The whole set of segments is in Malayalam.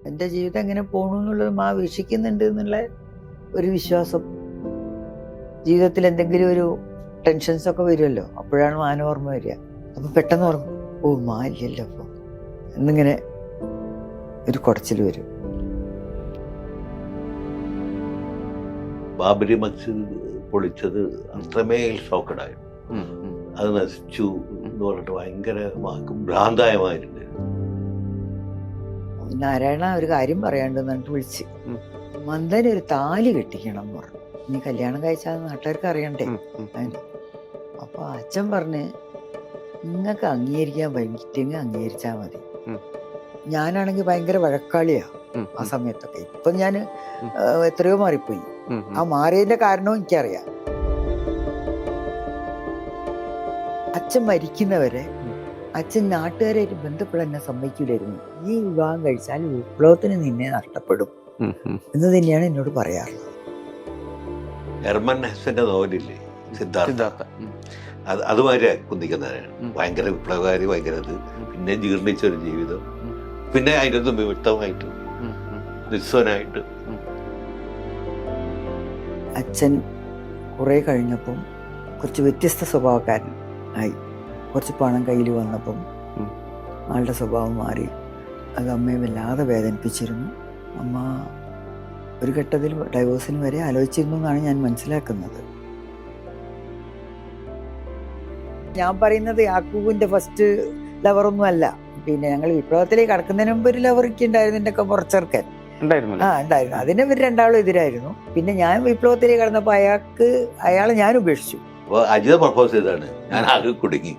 എൻ്റെ ജീവിതം എങ്ങനെ പോകണു എന്നുള്ളത് മാ വീക്ഷിക്കുന്നുണ്ട് എന്നുള്ള ഒരു വിശ്വാസം. ജീവിതത്തിൽ എന്തെങ്കിലും ഒരു ടെൻഷൻസ് ഒക്കെ വരുമല്ലോ, അപ്പോഴാണ് മാന ഓർമ്മ വരിക. അപ്പം പെട്ടെന്ന് ഓർമ്മ, ഓ മാ ഇല്ലല്ലോ അപ്പോൾ എന്നിങ്ങനെ ഒരു കുടച്ചിൽ വരും. ബാബരി മസ്ജിദ് പൊളിച്ചത് അത്രമേൽ ഷോക്കഡായിരുന്നു. അത് നശിച്ചു എന്ന് പറഞ്ഞിട്ട് ഭയങ്കര ഭ്രാന്തായമായിരുന്നു. നാരായണ ഒരു കാര്യം പറയാണ്ടെന്ന് പറഞ്ഞിട്ട് വിളിച്ച്, മന്ദന് ഒരു താലി കെട്ടിക്കണം എന്ന് പറഞ്ഞു. നീ കല്യാണം കഴിച്ചാൽ നാട്ടുകാർക്ക് അറിയണ്ടേ. അപ്പൊ അച്ഛൻ പറഞ്ഞ്, നിങ്ങൾക്ക് അംഗീകരിക്കാൻ പറ്റിയെങ്കിൽ അംഗീകരിച്ചാൽ മതി. ഞാനാണെങ്കിൽ ഭയങ്കര വഴക്കാളിയാ ആ സമയത്തൊക്കെ. ഇപ്പൊ ഞാൻ എത്രയോ മാറിപ്പോയി. ആ മാറിയതിന്റെ കാരണവും എനിക്കറിയാം. അച്ഛൻ മരിക്കുന്നവരെ അച്ഛൻ നാട്ടുകാരായിട്ട് ബന്ധപ്പെടാൻ എന്നെ സമ്മതിക്കില്ലായിരുന്നു. ഈ വിവാഹം കഴിച്ചാൽ വിപ്ലവത്തിന് നിന്നെ നഷ്ടപ്പെടും എന്ന് തന്നെയാണ് എന്നോട് പറയാറുള്ളത്. ഹെർമൻ ഹെസ്സന്റെ നോവലില്ലേ സിദ്ധാർത്ഥ, അതുമാതിരി കുന്തിക്കുന്നവരാണ്. ഭയങ്കര വിപ്ലവകാരി, ഭയങ്കര ഇത്, പിന്നെ ജീർണിച്ചൊരു ജീവിതം, പിന്നെ അതിൻ്റെ ഒന്നും വിമുക്തമായിട്ട് നിസ്വനായിട്ട്. അച്ഛൻ കുറെ കഴിഞ്ഞപ്പം കുറച്ച് വ്യത്യസ്ത സ്വഭാവക്കാരൻ ആയി. കുറച്ച് പണം കയ്യിൽ വന്നപ്പം ആളുടെ സ്വഭാവം മാറി. അത് അമ്മയെ വല്ലാതെ വേദനിപ്പിച്ചിരുന്നു. അമ്മ ഒരു ഘട്ടത്തിൽ ഡൈവോഴ്സിന് വരെ ആലോചിച്ചിരുന്നു എന്നാണ് ഞാൻ മനസ്സിലാക്കുന്നത്. ഞാൻ പറയുന്നത് യാക്കൂബിന്റെ ഫസ്റ്റ് ലവറൊന്നും അല്ല. പിന്നെ ഞങ്ങൾ വിപ്ലവത്തിലേക്ക് കടക്കുന്നതിന് മുമ്പ് ഒരു ലവർക്ക് ഉണ്ടായിരുന്നു, എൻ്റെ ഒക്കെ പുറച്ചെറുക്കൻ ഉണ്ടായിരുന്നു. അതിന് ഇവർ രണ്ടാളും എതിരായിരുന്നു. പിന്നെ ഞാൻ വിപ്ലവത്തിലേക്ക് കടന്നപ്പോ അയാളെ ഞാൻ ഉപേക്ഷിച്ചു. അജിത പ്രപ്പോസ് ചെയ്താണ്, ഞാൻ ആകെ കുടുങ്ങി.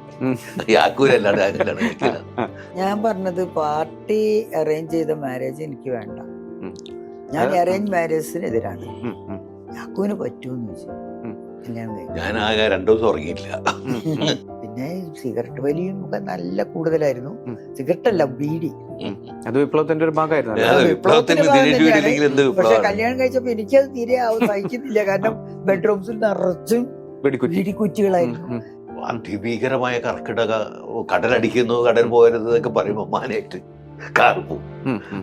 ഞാൻ പറഞ്ഞത് പാർട്ടി അറേഞ്ച് ചെയ്ത മാരേജ് എനിക്ക് വേണ്ട, ഞാൻ അറേഞ്ച് മാരേജിന് എതിരാണ്. യാക്കൂവിന് പറ്റൂന്ന് ചോദിച്ചു. ഞാൻ ആകെ 2 ദിവസം ഉറങ്ങിയില്ല. പിന്നെ സിഗരറ്റ് വലിയും ഒക്കെ നല്ല കൂടുതലായിരുന്നു. സിഗരറ്റ് അല്ല, ബീഡി. അത് വിപ്ലവത്തിന്റെ ഒരു ഭാഗമായിരുന്നു. പക്ഷെ കല്യാണം കഴിച്ചപ്പോ എനിക്കത് തീരെ സഹിക്കുന്നില്ല. കാരണം ബെഡ്റൂംസിൽ നിറച്ചും ബീഡിക്കുറ്റികളായിരുന്നു. അതിഭീകരമായ കർക്കിടക, കടലടിക്കുന്നു, കടൽ പോകരുത് എന്നൊക്കെ പറയുമ്പോ മാനായിട്ട് കാർപ്പും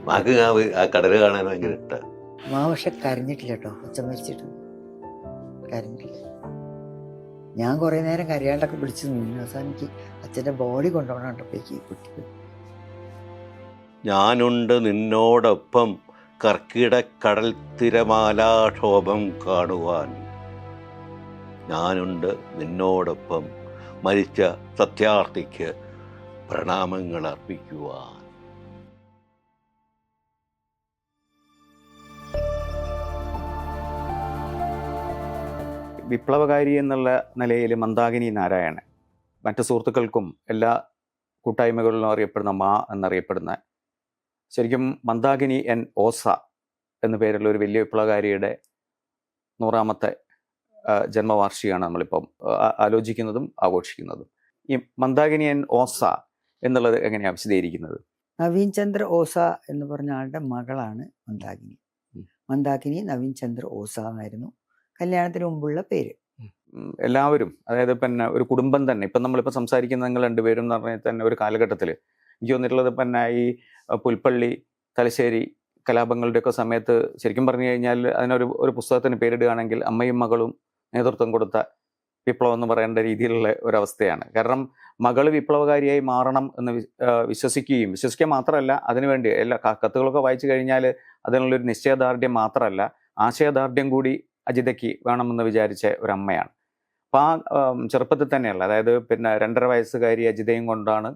മാക്ക് ആ കടല് കാണാൻ ഭയങ്കര ഇഷ്ടമാണ്. മാ പക്ഷെ കരഞ്ഞിട്ടില്ല കേട്ടോ. അച്ഛൻ മരിച്ചിട്ട് കരഞ്ഞിട്ടില്ല. ഞാൻ കുറെ നേരം കരയാണ്ടൊക്കെ പിടിച്ചു നിന്നു. അവസാനം എനിക്ക് അച്ഛൻ്റെ ബോഡി കൊണ്ടുപോകണപ്പോഴേക്ക് കുട്ടി. ഞാനുണ്ട് നിന്നോടൊപ്പം കർക്കിടക്കടൽ തിരമാലാക്ഷോഭം കാണുവാൻ, ഞാനുണ്ട് നിന്നോടൊപ്പം മരിച്ച സത്യാർത്ഥിക്ക് പ്രണാമങ്ങൾ അർപ്പിക്കുവാൻ. വിപ്ലവകാരി എന്നുള്ള നിലയിൽ മന്ദാകിനി നാരായണൻ മറ്റു സുഹൃത്തുക്കൾക്കും എല്ലാ കൂട്ടായ്മകളിലും അറിയപ്പെടുന്ന മാ എന്നറിയപ്പെടുന്ന, ശരിക്കും മന്ദാകിനി എൻ ഓസ എന്ന പേരുള്ള ഒരു വലിയ വിപ്ലവകാരിയുടെ 100ാമത്തെ ജന്മവാർഷികമാണ് നമ്മളിപ്പം ആലോചിക്കുന്നതും ആഘോഷിക്കുന്നതും. ഈ മന്ദാകിനി എൻ ഓസ എന്നുള്ളത് എങ്ങനെയാണ് വിശദീകരിക്കുന്നത്? നവീൻ ചന്ദ്ര ഓസ എന്ന് പറഞ്ഞ ആളുടെ മകളാണ് മന്ദാകിനി. മന്ദാകിനി നവീൻ ചന്ദ്ര ഓസ എന്നായിരുന്നു കല്യാണത്തിന് മുമ്പുള്ള പേര്. എല്ലാവരും, അതായത് പിന്നെ ഒരു കുടുംബം തന്നെ. ഇപ്പം നമ്മളിപ്പോൾ സംസാരിക്കുന്ന നിങ്ങൾ രണ്ടുപേരും എന്ന് പറഞ്ഞാൽ തന്നെ ഒരു കാലഘട്ടത്തിൽ എനിക്ക് തോന്നിയിട്ടുള്ളത് പിന്നെ ഈ പുൽപ്പള്ളി തലശ്ശേരി കലാപങ്ങളുടെയൊക്കെ സമയത്ത് ശരിക്കും പറഞ്ഞു കഴിഞ്ഞാൽ അതിനൊരു പുസ്തകത്തിന് പേരിടുകയാണെങ്കിൽ അമ്മയും മകളും നേതൃത്വം കൊടുത്ത വിപ്ലവം എന്ന് പറയേണ്ട രീതിയിലുള്ള ഒരവസ്ഥയാണ്. കാരണം മകൾ വിപ്ലവകാരിയായി മാറണം എന്ന് വിശ്വസിക്കുക മാത്രമല്ല, അതിനുവേണ്ടി എല്ലാ കത്തുകളൊക്കെ വായിച്ചു കഴിഞ്ഞാൽ അതിനുള്ളൊരു നിശ്ചയദാർഢ്യം മാത്രമല്ല, ആശയദാർഢ്യം കൂടി അജിതയ്ക്ക് വേണമെന്ന് വിചാരിച്ച ഒരമ്മയാണ്. അപ്പം ആ ചെറുപ്പത്തിൽ തന്നെയുള്ള, അതായത് പിന്നെ 2.5 വയസ്സുകാരി അജിതയും കൊണ്ടാണ്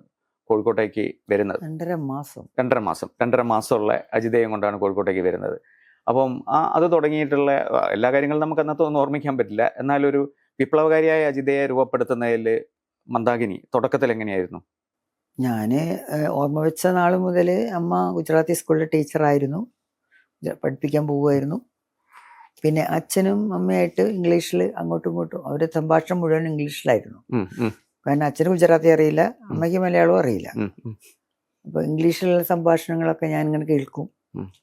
കോഴിക്കോട്ടേക്ക് വരുന്നത്. 2.5 മാസമുള്ള അജിതയും കൊണ്ടാണ് കോഴിക്കോട്ടേക്ക് വരുന്നത്. അപ്പം അത് തുടങ്ങിയിട്ടുള്ള എല്ലാ കാര്യങ്ങളും നമുക്ക് അന്നത്തെ ഒന്നും ഓർമ്മിക്കാൻ പറ്റില്ല. എന്നാലൊരു വിപ്ലവകാരിയായ അജിതയെ രൂപപ്പെടുത്തുന്നതിൽ മന്ദാകിനി തുടക്കത്തിൽ എങ്ങനെയായിരുന്നു? ഞാൻ ഓർമ്മ വെച്ച നാൾ മുതൽ അമ്മ ഗുജറാത്തി സ്കൂളിലെ ടീച്ചറായിരുന്നു, പഠിപ്പിക്കാൻ പോവുമായിരുന്നു. പിന്നെ അച്ഛനും അമ്മയായിട്ട് ഇംഗ്ലീഷിൽ അങ്ങോട്ടും ഇങ്ങോട്ടും, അവരുടെ സംഭാഷണം മുഴുവൻ ഇംഗ്ലീഷിലായിരുന്നു. കാരണം അച്ഛന് ഗുജറാത്തി അറിയില്ല, അമ്മയ്ക്ക് മലയാളവും അറിയില്ല. അപ്പോൾ ഇംഗ്ലീഷിലുള്ള സംഭാഷണങ്ങളൊക്കെ ഞാൻ ഇങ്ങനെ കേൾക്കും.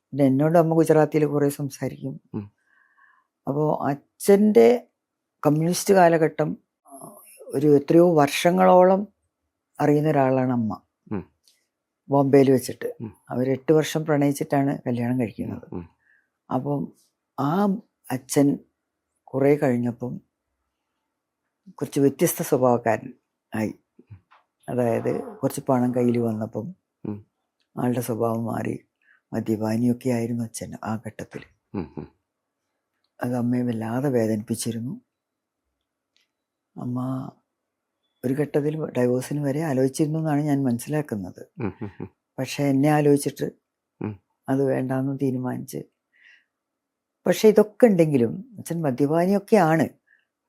പിന്നെ എന്നോട് അമ്മ ഗുജറാത്തിയിൽ കുറേ സംസാരിക്കും. അപ്പോൾ അച്ഛൻ്റെ കമ്മ്യൂണിസ്റ്റ് കാലഘട്ടം ഒരു എത്രയോ വർഷങ്ങളോളം അറിയുന്ന ഒരാളാണ് അമ്മ. ബോംബെയിൽ വെച്ചിട്ട്. ഉം. അവർ 8 വർഷം പ്രണയിച്ചിട്ടാണ് കല്യാണം കഴിക്കുന്നത്. ഉം. അപ്പം ആ അച്ഛൻ കുറേ കഴിഞ്ഞപ്പം കുറച്ച് വ്യത്യസ്ത സ്വഭാവക്കാരൻ ആയി. അതായത് കുറച്ച് പണം കയ്യിൽ വന്നപ്പം ഉം. ആളുടെ സ്വഭാവം മാറി. മദ്യപാനിയൊക്കെ ആയിരുന്നു അച്ഛൻ ആ ഘട്ടത്തിൽ. ഉം. ഉം. അത് അമ്മയെ വല്ലാതെ വേദനിപ്പിച്ചിരുന്നു. അമ്മ ഒരു ഘട്ടത്തിൽ ഡൈവോഴ്സിന് വരെ ആലോചിച്ചിരുന്നു എന്നാണ് ഞാൻ മനസ്സിലാക്കുന്നത്. ഉം. ഉം. ഉം. പക്ഷെ എന്നെ ആലോചിച്ചിട്ട് ഉം. അത് വേണ്ടാന്ന് തീരുമാനിച്ച്. പക്ഷെ ഇതൊക്കെ ഉണ്ടെങ്കിലും അച്ഛൻ മദ്യപാനിയൊക്കെയാണ്.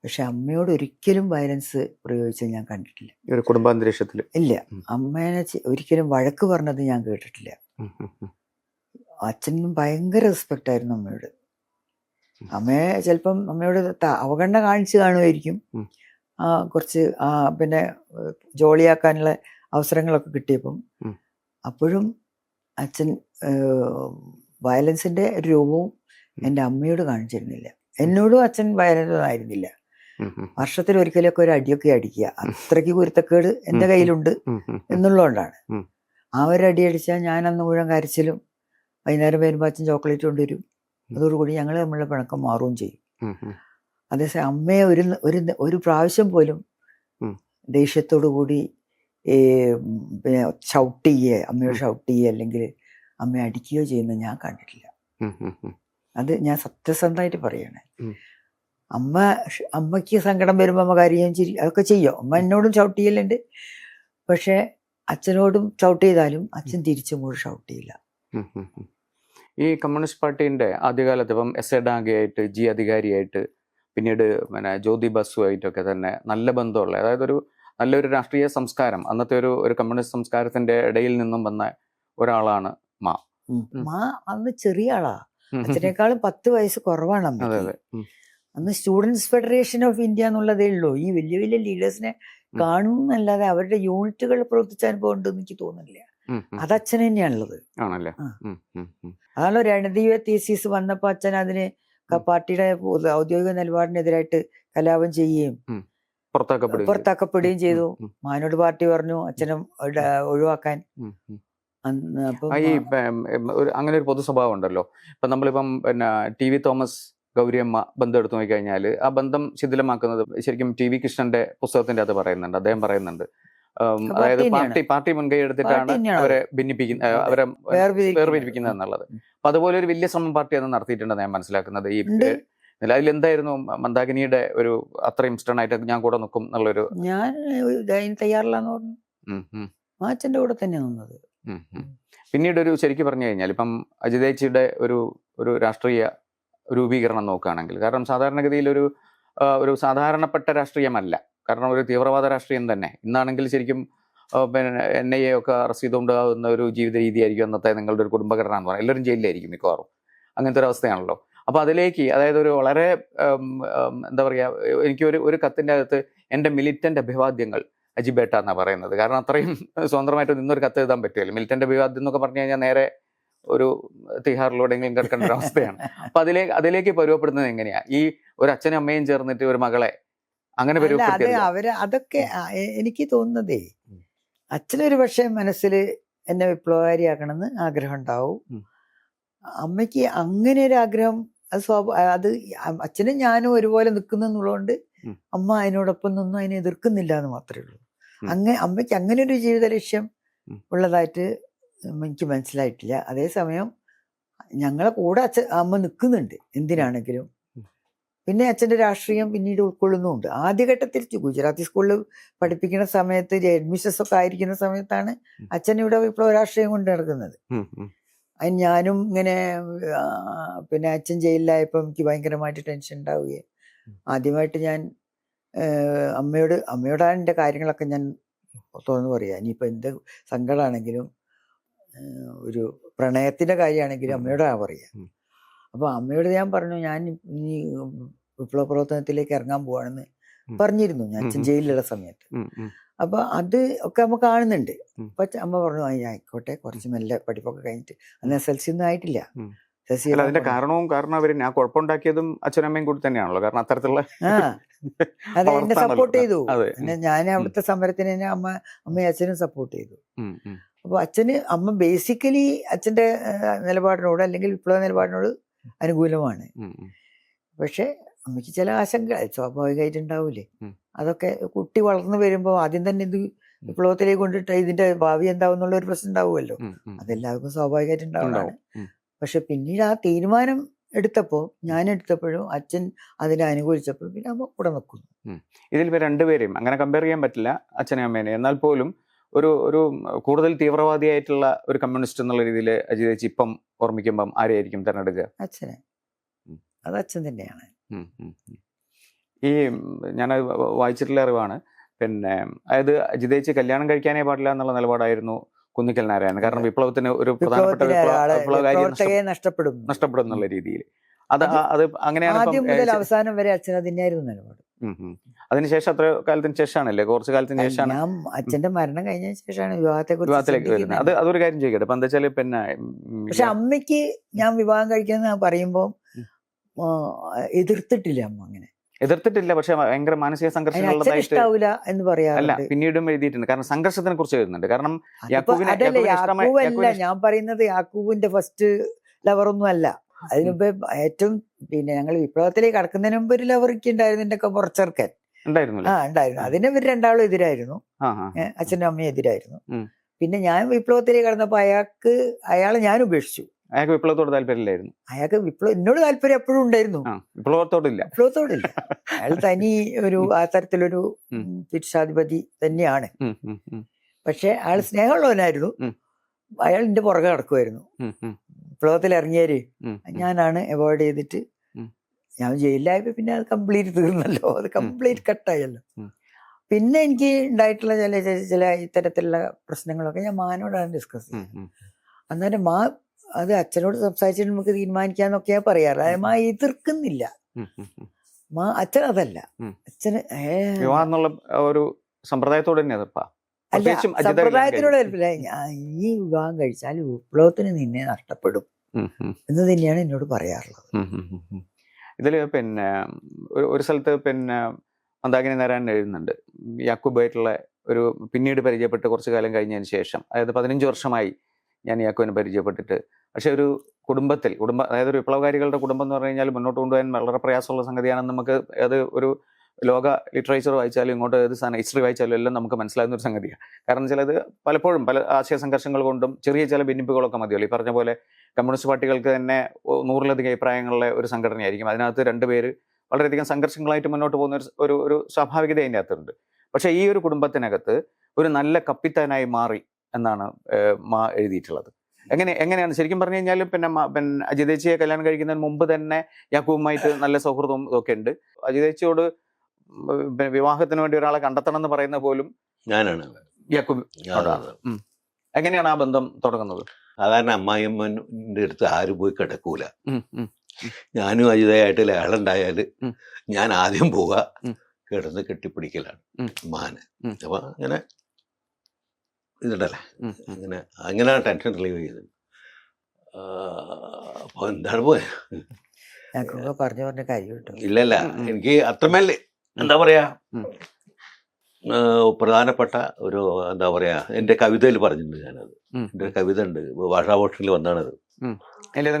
പക്ഷെ അമ്മയോട് ഒരിക്കലും വയലൻസ് പ്രയോഗിച്ച് ഞാൻ കണ്ടിട്ടില്ല. ഈ ഒരു കുടുംബാന്തരീക്ഷത്തിൽ ഇല്ല. അമ്മേനെ ഒരിക്കലും വഴക്ക് പറഞ്ഞത് ഞാൻ കേട്ടിട്ടില്ല. അച്ഛനും ഭയങ്കര റെസ്പെക്റ്റ് ആയിരുന്നു അമ്മയോട്. അമ്മയെ ചിലപ്പം അമ്മയോട് അവഗണന കാണിച്ച് കാണുമായിരിക്കും. കുറച്ച് പിന്നെ ജോളിയാക്കാനുള്ള അവസരങ്ങളൊക്കെ കിട്ടിയപ്പം അപ്പോഴും അച്ഛൻ വയലൻസിന്റെ ഒരു രൂപവും എൻ്റെ അമ്മയോട് കാണിച്ചിരുന്നില്ല. എന്നോടും അച്ഛൻ വയലൻസ് ആയിരുന്നില്ല. വർഷത്തിൽ ഒരിക്കലൊക്കെ ഒരു അടിയൊക്കെ അടിക്കുക. അത്രയ്ക്ക് കുരുത്തക്കേട് എൻ്റെ കയ്യിലുണ്ട് എന്നുള്ളതുകൊണ്ടാണ്. ആ ഒരു അടി അടിച്ചാൽ ഞാൻ അന്ന് മുഴുവൻ കരച്ചിലും വൈകുന്നേരം വരുമ്പോൾ അച്ഛൻ ചോക്ലേറ്റ് കൊണ്ടുവരും. അതോടുകൂടി ഞങ്ങൾ തമ്മിലുള്ള പിണക്കം മാറുകയും ചെയ്യും. അതേസമയം അമ്മയെ ഒരു പ്രാവശ്യം പോലും ദേഷ്യത്തോടു കൂടി പിന്നെ ഷൗട്ട് ചെയ്യുക, അമ്മയോട് ഷൗട്ട് ചെയ്യുക അല്ലെങ്കിൽ അമ്മയെ അടിക്കുകയോ ചെയ്യുന്നത് ഞാൻ കണ്ടിട്ടില്ല. അത് ഞാൻ സത്യസന്ധമായിട്ട് പറയണേ. അമ്മയ്ക്ക് സങ്കടം വരുമ്പോൾ അമ്മ കരയുകയും ചിരി അതൊക്കെ ചെയ്യും. അമ്മ എന്നോടും ഷൗട്ട് ചെയ്യലുണ്ട്. പക്ഷെ അച്ഛനോടും ഷൗട്ട് ചെയ്താലും അച്ഛൻ തിരിച്ചും കൂടെ ഷൗട്ട് ചെയ്യില്ല. ഈ കമ്മ്യൂണിസ്റ്റ് പാർട്ടീൻ്റെ ആദ്യകാലത്ത് ഇപ്പം എസ് എ ഡാംഗെയായിട്ട്, ജി അധികാരിയായിട്ട്, പിന്നീട് പിന്നെ ജ്യോതി ബസുമായിട്ടൊക്കെ തന്നെ നല്ല ബന്ധമുള്ള, അതായത് ഒരു നല്ലൊരു രാഷ്ട്രീയ സംസ്കാരം, അന്നത്തെ ഒരു കമ്മ്യൂണിസ്റ്റ് സംസ്കാരത്തിന്റെ ഇടയിൽ നിന്നും വന്ന ഒരാളാണ് മാ. മാ അന്ന് ചെറിയ ആളാ. അച്ഛനേക്കാളും 10 വയസ്സ് കുറവാണ് അമ്മ. അന്ന് സ്റ്റുഡൻസ് ഫെഡറേഷൻ ഓഫ് ഇന്ത്യ എന്നുള്ളതേ ഉള്ളൂ. ഈ വലിയ വലിയ ലീഡേഴ്സിനെ കാണുന്നല്ലാതെ അവരുടെ യൂണിറ്റുകൾ പ്രവർത്തിച്ച അനുഭവം ഉണ്ടെന്ന് എനിക്ക് തോന്നുന്നില്ല. അത് അച്ഛൻ തന്നെയാണുള്ളത്. അതാണല്ലോ രണദീപ തീസിസ് വന്നപ്പോ അച്ഛൻ അതിന് പാർട്ടിയുടെ ഔദ്യോഗിക നിലപാടിനെതിരായിട്ട് കലാപം ചെയ്യുകയും പുറത്താക്കപ്പെടുകയും ചെയ്തു. മാനോട് പാർട്ടി പറഞ്ഞു അച്ഛനെ ഒഴിവാക്കാൻ. അങ്ങനെ ഒരു പൊതു സ്വഭാവം ഉണ്ടല്ലോ. ഇപ്പൊ നമ്മളിപ്പം പിന്നെ ടി വി തോമസ് ഗൗരിയമ്മ ബന്ധം എടുത്തു നോക്കിക്കഴിഞ്ഞാൽ ആ ബന്ധം ശിഥിലമാക്കുന്നത് ശരിക്കും ടി വി കൃഷ്ണന്റെ പുസ്തകത്തിന്റെ അത് പറയുന്നുണ്ട്. അദ്ദേഹം പറയുന്നുണ്ട്, അതായത് പാർട്ടി മുൻകൈ എടുത്തിട്ടാണ് അവരെ ഭിന്നിപ്പിക്കുന്നത്, അവരെ വേർപിരിപ്പിക്കുന്നത് എന്നുള്ളത്. അപ്പൊ അതുപോലെ ഒരു വലിയ ശ്രമം പാർട്ടി അന്ന് നടത്തിയിട്ടുണ്ടെന്ന് ഞാൻ മനസ്സിലാക്കുന്നത്. ഈ അതിലെന്തായിരുന്നു മന്ദാകിനിയുടെ ഒരു അത്രയും ഇഷ്ടം ആയിട്ട് ഞാൻ കൂടെ നിൽക്കും എന്നുള്ളൊരു, ഞാൻ തയ്യാറില്ലാന്ന് പറഞ്ഞു. അച്ഛൻ്റെ കൂടെ തന്നെ നിന്നത്. പിന്നീട് ഒരു ശരിക്കും പറഞ്ഞു കഴിഞ്ഞാൽ ഇപ്പം അജിതേച്ചിയുടെ ഒരു രാഷ്ട്രീയ രൂപീകരണം നോക്കുകയാണെങ്കിൽ, കാരണം സാധാരണഗതിയിൽ ഒരു സാധാരണപ്പെട്ട രാഷ്ട്രീയമല്ല, കാരണം ഒരു തീവ്രവാദ രാഷ്ട്രീയം തന്നെ. ഇന്നാണെങ്കിൽ ശരിക്കും പിന്നെ NIA ഒക്കെ അറസ്റ്റ് ചെയ്തുകൊണ്ടാകുന്ന ഒരു ജീവിത രീതിയായിരിക്കും അന്നത്തെ നിങ്ങളുടെ ഒരു കുടുംബഘടന എന്ന് പറയാം. എല്ലാവരും ജയിലിലായിരിക്കും മിക്കവാറും. അങ്ങനത്തെ ഒരു അവസ്ഥയാണല്ലോ. അപ്പോൾ അതിലേക്ക്, അതായത് ഒരു വളരെ എന്താ പറയുക, എനിക്ക് ഒരു കത്തിൻ്റെ അകത്ത് എൻ്റെ മിലിറ്റൻ്റ് അഭിവാദ്യങ്ങൾ അജിബേട്ട എന്നാണ് പറയുന്നത്. കാരണം അത്രയും സ്വതന്ത്രമായിട്ട് നിന്നൊരു കത്ത് എഴുതാൻ പറ്റുമല്ലോ. മിലിറ്റൻ്റ് അഭിവാദ്യം എന്നൊക്കെ പറഞ്ഞു കഴിഞ്ഞാൽ നേരെ ഒരു തിഹാറിലൂടെയെങ്കിലും കിടക്കേണ്ട ഒരു അവസ്ഥയാണ്. അപ്പൊ അതിലേക്ക് പരുവപ്പെടുന്നത് എങ്ങനെയാ? ഈ ഒരു അച്ഛനും അമ്മയും ചേർന്നിട്ട് ഒരു മകളെ അങ്ങനെ അതൊക്കെ എനിക്ക് തോന്നുന്നതേ, അച്ഛനൊരു പക്ഷേ മനസ്സിൽ എന്നെ വിപ്ലവകാരിയാക്കണമെന്ന് ആഗ്രഹം ഉണ്ടാവും. അമ്മയ്ക്ക് അങ്ങനെ ഒരു ആഗ്രഹം അത് അച്ഛനും ഞാനും ഒരുപോലെ നിൽക്കുന്നുള്ളതുകൊണ്ട് അമ്മ അതിനോടൊപ്പം നിന്നും അതിനെ എതിർക്കുന്നില്ല എന്ന് മാത്രമേ ഉള്ളൂ. അമ്മയ്ക്ക് അങ്ങനെ ഒരു ജീവിത ലക്ഷ്യം ഉള്ളതായിട്ട് എനിക്ക് മനസ്സിലായിട്ടില്ല. അതേസമയം ഞങ്ങളെ കൂടെ അമ്മ നിൽക്കുന്നുണ്ട് എന്തിനാണെങ്കിലും. പിന്നെ അച്ഛൻ്റെ രാഷ്ട്രീയം പിന്നീട് ഉൾക്കൊള്ളുന്നുമുണ്ട്. ആദ്യഘട്ടത്തിൽ ഗുജറാത്തി സ്കൂളിൽ പഠിപ്പിക്കുന്ന സമയത്ത് അഡ്മിഷൻസ് ഒക്കെ ആയിരിക്കുന്ന സമയത്താണ് അച്ഛൻ ഇവിടെ വിപ്ലവ രാഷ്ട്രീയം കൊണ്ട് നടക്കുന്നത്. അതിന് ഞാനും ഇങ്ങനെ പിന്നെ അച്ഛൻ ജയിലിലായപ്പോൾ എനിക്ക് ഭയങ്കരമായിട്ട് ടെൻഷൻ ഉണ്ടാവുകയും ആദ്യമായിട്ട് ഞാൻ അമ്മയോടാണ് എൻ്റെ കാര്യങ്ങളൊക്കെ ഞാൻ തുറന്നു പറയുക. ഇനിയിപ്പോൾ എന്ത് സങ്കടമാണെങ്കിലും ഒരു പ്രണയത്തിൻ്റെ കാര്യമാണെങ്കിലും അമ്മയോടാണ് പറയുക. അപ്പോൾ അമ്മയോട് ഞാൻ പറഞ്ഞു, ഞാൻ ഈ വിപ്ലവ പ്രവർത്തനത്തിലേക്ക് ഇറങ്ങാൻ പോവാണെന്ന് പറഞ്ഞിരുന്നു ഞാൻ അച്ഛൻ ജയിലിലുള്ള സമയത്ത്. അപ്പോൾ അത് ഒക്കെ അമ്മ കാണുന്നുണ്ട്. അപ്പം അമ്മ പറഞ്ഞു ആയിക്കോട്ടെ, കുറച്ച് മെല്ലെ പഠിപ്പൊക്കെ കഴിഞ്ഞിട്ട്. അന്ന് SLC ഒന്നും ആയിട്ടില്ല. അതിന്റെ കാരണം അവര് ഞാൻ കുഴപ്പമുണ്ടാക്കിയതും അച്ഛനമ്മയും കൂടി തന്നെയാണല്ലോ. കാരണം അത്തരത്തിലുള്ള അതെ, എന്നെ സപ്പോർട്ട് ചെയ്തു. ഞാൻ അവിടുത്തെ സമരത്തിന് അമ്മയും അച്ഛനും സപ്പോർട്ട് ചെയ്തു. അപ്പോൾ അമ്മ ബേസിക്കലി അച്ഛൻ്റെ നിലപാടിനോട് അല്ലെങ്കിൽ വിപ്ലവ നിലപാടിനോട് അനുകൂലമാണ്. പക്ഷെ അമ്മയ്ക്ക് ചില ആശങ്ക സ്വാഭാവികമായിട്ട് ഉണ്ടാവൂലേ. അതൊക്കെ കുട്ടി വളർന്നു വരുമ്പോൾ ആദ്യം തന്നെ ഇത് വിപ്ലവത്തിലേക്ക് കൊണ്ടിട്ട് ഇതിന്റെ ഭാവി എന്താവും എന്നുള്ള ഒരു പ്രശ്നം ഉണ്ടാവുമല്ലോ. അതെല്ലാവർക്കും സ്വാഭാവികമായിട്ട് ഉണ്ടാവുന്നതാണ്. പക്ഷെ പിന്നീട് ആ തീരുമാനം ഞാൻ എടുത്തപ്പോഴും അച്ഛൻ അതിനെ അനുകൂലിച്ചപ്പോഴും പിന്നെ അമ്മ കൂടെ നിൽക്കുന്നു. ഇതിൽ രണ്ടുപേരെയും അങ്ങനെ കമ്പയർ ചെയ്യാൻ പറ്റില്ല, അച്ഛനെയും അമ്മേനെ. എന്നാൽ പോലും ഒരു കൂടുതൽ തീവ്രവാദിയായിട്ടുള്ള ഒരു കമ്മ്യൂണിസ്റ്റ് എന്നുള്ള രീതിയിൽ അജിത് ചേച്ചി ഇപ്പം ഓർമ്മിക്കുമ്പം ആരെയായിരിക്കും തിരഞ്ഞെടുക്കുക? അച്ഛനെ. അത് അച്ഛൻ തന്നെയാണ്. ഈ ഞാൻ വായിച്ചിട്ടുള്ള അറിവാണ്, പിന്നെ അതായത് അജിത് ചേച്ചി കല്യാണം കഴിക്കാനേ പാടില്ല എന്നുള്ള നിലപാടായിരുന്നു കുന്നിക്കൽ നാരായണൻ. കാരണം വിപ്ലവത്തിന് ഒരു പ്രധാനപ്പെട്ട വിപ്ലവകാരി നഷ്ടപ്പെടും എന്നുള്ള രീതിയിൽ. അത് അങ്ങനെയാണ് ആദ്യം മുതൽ അവസാനം വരെ അച്ഛൻ അതിനായിരുന്നു നിലപാട്. അതിനുശേഷം അത്ര കാലത്തിന് ശേഷമാണല്ലേ, കുറച്ച് കാലത്തിന് ശേഷമാണ് ഞാൻ അച്ഛന്റെ മരണം കഴിഞ്ഞ ശേഷമാണ് വിവാഹത്തിലേക്ക് വരുന്നത്. അതൊരു കാര്യം ചോദിക്കട്ടെ, ഇപ്പൊ എന്താ വെച്ചാല് പിന്നെ പക്ഷെ അമ്മയ്ക്ക് ഞാൻ വിവാഹം കഴിക്കുന്ന പറയുമ്പോ എതിർത്തിട്ടില്ല. അമ്മ അങ്ങനെ എതിർത്തിട്ടില്ല, പക്ഷെ ഭയങ്കര മാനസിക സംഘർഷങ്ങളുള്ളതായിട്ട് എന്ന് പറയാറില്ല. പിന്നീടും എഴുതിയിട്ടുണ്ട്. കാരണം സംഘർഷത്തിനെ കുറിച്ച് എഴുതുന്നുണ്ട്. കാരണം യാക്കൂബല്ല ഞാൻ പറയുന്നത്, യാക്കൂബിന്റെ ഫസ്റ്റ് ലവറൊന്നും അല്ല. അതിനുമുമ്പ് ഏറ്റവും ഞങ്ങൾ വിപ്ലവത്തിലേക്ക് കടക്കുന്നതിന് മുമ്പ് ഒരു ലവർക്ക് ഉണ്ടായിരുന്നു, എന്റെ ഒക്കെ പുറച്ചെറുക്കൻ ഉണ്ടായിരുന്നു. അതിന് ഇവർ രണ്ടാളും എതിരായിരുന്നു, അച്ഛനും അമ്മയും എതിരായിരുന്നു. പിന്നെ ഞാൻ വിപ്ലവത്തിലേക്ക് കടന്നപ്പോ അയാളെ ഞാൻ ഉപേക്ഷിച്ചു. അയാൾക്ക് വിപ്ലവത്തോട് താല്പര്യമില്ലായിരുന്നു. അയാൾക്ക് എന്നോട് താല്പര്യം എപ്പോഴും ഉണ്ടായിരുന്നു, വിപ്ലവത്തോടില്ല. അയാൾ തനി ആ തരത്തിലൊരു പുരുഷാധിപതി തന്നെയാണ്. പക്ഷെ അയാൾ സ്നേഹമുള്ളവനായിരുന്നു. അയാൾ എന്റെ പുറകെ നടക്കുമായിരുന്നു. വിപ്ലവത്തിൽ ഇറങ്ങിയാല് ഞാനാണ് അവോയ്ഡ് ചെയ്തിട്ട് ഞാൻ ജയിലിലായപ്പോ പിന്നെ അത് കംപ്ലീറ്റ് തീർന്നല്ലോ, അത് കംപ്ലീറ്റ് കട്ടായല്ലോ. പിന്നെ എനിക്ക് ഉണ്ടായിട്ടുള്ള ചില ഇത്തരത്തിലുള്ള പ്രശ്നങ്ങളൊക്കെ ഞാൻ മാനോടാണ് ഡിസ്കസ് ചെയ്യുന്നത്. അന്നേരം അത് അച്ഛനോട് സംസാരിച്ചിട്ട് നമുക്ക് തീരുമാനിക്കാന്നൊക്കെയാ പറയാറ്. മാ എതിർക്കുന്നില്ല. അച്ഛൻ അതല്ല, അച്ഛന് ഒരു സമ്പ്രദായത്തോട് തന്നെ അല്ല, സമ്പ്രദായത്തിനോട് ഹെൽപ്പില്ല. ഈ വിവാഹം കഴിച്ചാൽ വിപ്ലവത്തിന് നിന്നെ നഷ്ടപ്പെടും എന്ന് തന്നെയാണ് എന്നോട് പറയാറുള്ളത്. ഇതില് പിന്നെ ഒരു സ്ഥലത്ത് പിന്നെ മന്ദാകിനി നാരായണൻ എഴുതുന്നുണ്ട്, യാക്കൂബായിട്ടുള്ള ഒരു പിന്നീട് പരിചയപ്പെട്ട് കുറച്ചു കാലം കഴിഞ്ഞതിന് ശേഷം, അതായത് 15 വർഷമായി ഞാൻ യാക്കൂബിനെ പരിചയപ്പെട്ടിട്ട്, പക്ഷെ ഒരു അതായത് ഒരു വിപ്ലവകാരികളുടെ കുടുംബം എന്ന് പറഞ്ഞു കഴിഞ്ഞാൽ മുന്നോട്ട് കൊണ്ടുപോകാൻ വളരെ പ്രയാസമുള്ള സംഗതിയാണെന്ന് നമുക്ക് അത് ഒരു ലോക ലിറ്ററേച്ചർ വായിച്ചാലും ഇങ്ങോട്ട് ഏത് സാധനം ഹിസ്റ്ററി വായിച്ചാലും എല്ലാം നമുക്ക് മനസ്സിലാകുന്ന ഒരു സംഗതിയാണ്. കാരണം ചിലത് പലപ്പോഴും പല ആശയ സംഘർഷങ്ങൾ കൊണ്ടും ചെറിയ ചില ഭിന്നിപ്പുകളൊക്കെ മതിയല്ലോ. ഈ പറഞ്ഞ പോലെ കമ്മ്യൂണിസ്റ്റ് പാർട്ടികൾക്ക് തന്നെ 100-ലധികം അഭിപ്രായങ്ങളുടെ ഒരു സംഘടനയായിരിക്കും. അതിനകത്ത് രണ്ടുപേര് വളരെയധികം സംഘർഷങ്ങളായിട്ട് മുന്നോട്ട് പോകുന്ന ഒരു സ്വാഭാവികത അതിൻ്റെ അകത്തുണ്ട്. പക്ഷേ ഈ ഒരു കുടുംബത്തിനകത്ത് ഒരു നല്ല കപ്പിത്താനായി മാറി എന്നാണ് എഴുതിയിട്ടുള്ളത്. എങ്ങനെയാണ് ശരിക്കും പറഞ്ഞു കഴിഞ്ഞാൽ പിന്നെ അജിത് ചേച്ചിയെ കല്യാണം കഴിക്കുന്നതിന് മുമ്പ് തന്നെ യാക്കൂബുമായിട്ട് നല്ല സൗഹൃദവും ഇതൊക്കെ ഉണ്ട്. അജിത് ചേച്ചിയോട് വിവാഹത്തിന് വേണ്ടി ഒരാളെ കണ്ടെത്തണം എന്ന് പറയുന്ന പോലും ഞാനാണ്. യാക്കൂബ് എങ്ങനെയാണ് ആ ബന്ധം തുടങ്ങുന്നത്? സാധാരണ അമ്മായിയമ്മൻ്റെ അടുത്ത് ആരും പോയി കിടക്കൂല. ഞാനും അജിതയായിട്ട് ലഹളുണ്ടായാൽ ഞാൻ ആദ്യം പോവുക കിടന്ന് കെട്ടിപ്പിടിക്കലാണ് മാന്. അപ്പൊ അങ്ങനെ ഇതുണ്ടല്ലേ, അങ്ങനെ ടെൻഷൻ റിലീവ് ചെയ്തത്. അപ്പൊ എന്താണ് പറഞ്ഞ കാര്യം ഇല്ലല്ല, എനിക്ക് അത്രമേല് എന്താ പറയാ പ്രധാനപ്പെട്ട ഒരു എന്താ പറയാ എൻ്റെ കവിതയിൽ പറഞ്ഞിട്ടുണ്ട്. ഞാനത് എൻ്റെ കവിത ഉണ്ട്, ഭാഷാഭൂഷണിൽ വന്നാണത്.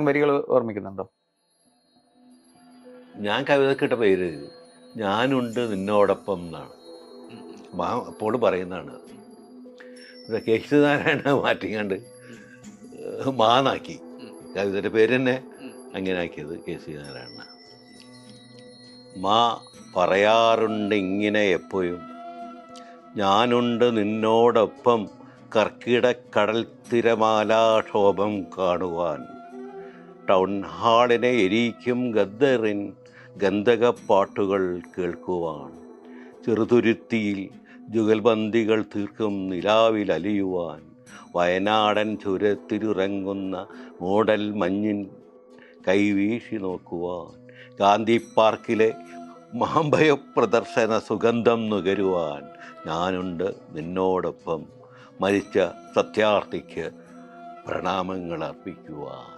വരികൾ ഓർമ്മിക്കുന്നുണ്ടോ? ഞാൻ കവിതക്കിട്ട പേര് ഞാനുണ്ട് നിന്നോടൊപ്പം എന്നാണ്. അപ്പോൾ പറയുന്നതാണ്. കെ.സി. നാരായണ മാറ്റിങ്ങാണ്ട് മാന്നാക്കി, കവിതയുടെ പേര് തന്നെ അങ്ങനെ ആക്കിയത് കെ.സി. നാരായണ. മാ പറയാറുണ്ട് ഇങ്ങനെ എപ്പോഴും, ഞാനുണ്ട് നിന്നോടൊപ്പം കർക്കിടക്കടൽ തിരമാലാക്ഷോഭം കാണുവാൻ, ടൗൺ ഹാളിനെ എരിക്കും ഗദ്ദറിൻ ഗന്ധകപ്പാട്ടുകൾ കേൾക്കുവാൻ, ചെറുതുരുത്തിയിൽ ജുഗൽബന്ദികൾ തീർക്കും നിലാവിൽ അലിയുവാൻ, വയനാടൻ ചുരത്തിലിറങ്ങുന്ന മൂടൽ മഞ്ഞിൻ കൈവീശി നോക്കുവാൻ, ഗാന്ധി പാർക്കിലെ മാമ്പഴ പ്രദർശന സുഗന്ധം നുകരുവാൻ, ഞാനുണ്ട് നിന്നോടൊപ്പം മരിച്ച സത്യാർത്ഥിക്ക് പ്രണാമങ്ങൾ അർപ്പിക്കുവാൻ.